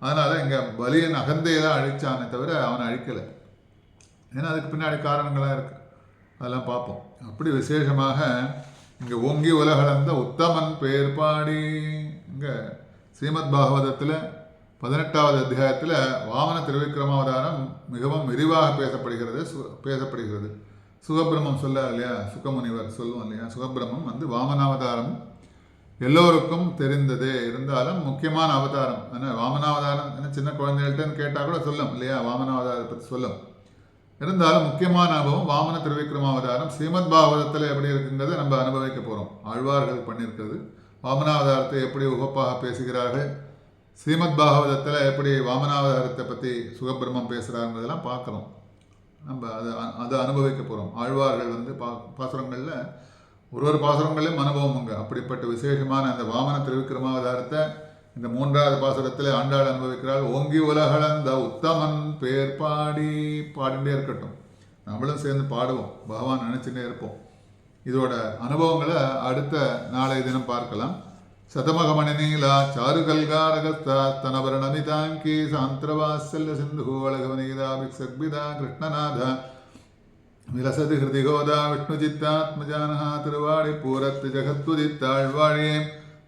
அதனால் இங்கே பலியன் அகந்தையை தான் அழித்தானே தவிர அவனை அழிக்கலை. ஏன்னா அதுக்கு பின்னாடி காரணங்களாக இருக்குது, அதெல்லாம் பார்ப்போம். அப்படி விசேஷமாக இங்கே ஓங்கி உலகளந்த உத்தமன் பெயர் பாடி இங்கே ஸ்ரீமத் பாகவதத்தில் 18வது அத்தியாயத்தில் வாமன திருவிக்கிரமாவதாரம் மிகவும் விரிவாக பேசப்படுகிறது. சுகபிரமம் சொல்ல இல்லையா, சுகமுனிவர் சொல்லுவோம் இல்லையா, சுகபிரமம் வந்து வாமனாவதாரம் எல்லோருக்கும் தெரிந்ததே, இருந்தாலும் முக்கியமான அவதாரம். ஆனால் வாமனாவதாரம் என்ன சின்ன குழந்தைகள்கிட்டன்னு கேட்டால் கூட சொல்லும் இல்லையா, வாமனாவதாரத்தை பற்றி சொல்லும். இருந்தாலும் முக்கியமான அனுபவம் வாமன திருவிக்கிரமாவதாரம். ஸ்ரீமத் பாகவதத்தில் எப்படி இருக்குங்கிறத நம்ம அனுபவிக்க போகிறோம். ஆழ்வார்கள் பண்ணியிருக்கிறது. வாமனாவதாரத்தை எப்படி உகப்பாக பேசுகிறார்கள், ஸ்ரீமத் பாகவதத்தில் எப்படி வாமனாவதாரத்தை பற்றி சுகபிரமம் பேசுகிறாங்கிறதெல்லாம் பார்க்குறோம். நம்ம அதை அனுபவிக்க போகிறோம். ஆழ்வார்கள் வந்து பாசுரங்களில் ஒரு பாசுரங்களையும் அனுபவம் உங்க. அப்படிப்பட்ட விசேஷமான அந்த வாமன திருவிக்கிரமாவதாரத்தை இந்த 3வது பாசுரத்தில் ஆண்டாள் அனுபவிக்கிறாள். ஓங்கி உலகளந்த உத்தமன் பேர் பாடி பாடிண்டே இருக்கட்டும், நம்மளும் சேர்ந்து பாடுவோம், பகவான் நினைச்சுட்டே இருப்போம். இதோட அனுபவங்களை அடுத்த நாளைய தினம் பார்க்கலாம். சதமகமணி நீலா சாருகல்காரகஸ்தா தனவர நமிதாங்கி சாந்திரவாசல்ய சிந்து அழகவனீதா பிக்ஷக்பிதா கிருஷ்ணநாதா விலசதி ஹிருதிகோதா விஷ்ணுஜித்தாத்மஜானஹா திருவாடி பூரத்து ஜகத்துதித்தாழ்வாழியே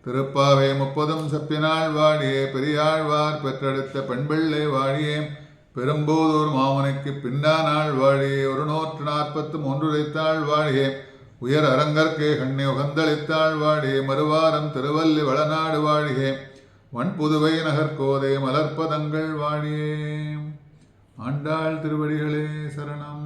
திருப்பாவை 30 செப்பினாள் வாழியே பெரியாழ்வார் பெற்றெடுத்த பெண்பிள்ளை வாழியே பெரும்போதூர் மாமுனைக்கு பின்னானாள் வாழியே 143 உரைத்தாள் வாழியே உயர் அரங்கற்கே கண்ணி உகந்தளித்தாள் வாழியே மறுவாரம் திருவல்லி வளநாடு வாழியே வன்புதுவை நகர்கோதை மலர்ப்பதங்கள் வாழியே. ஆண்டாள் திருவடிகளே சரணம்.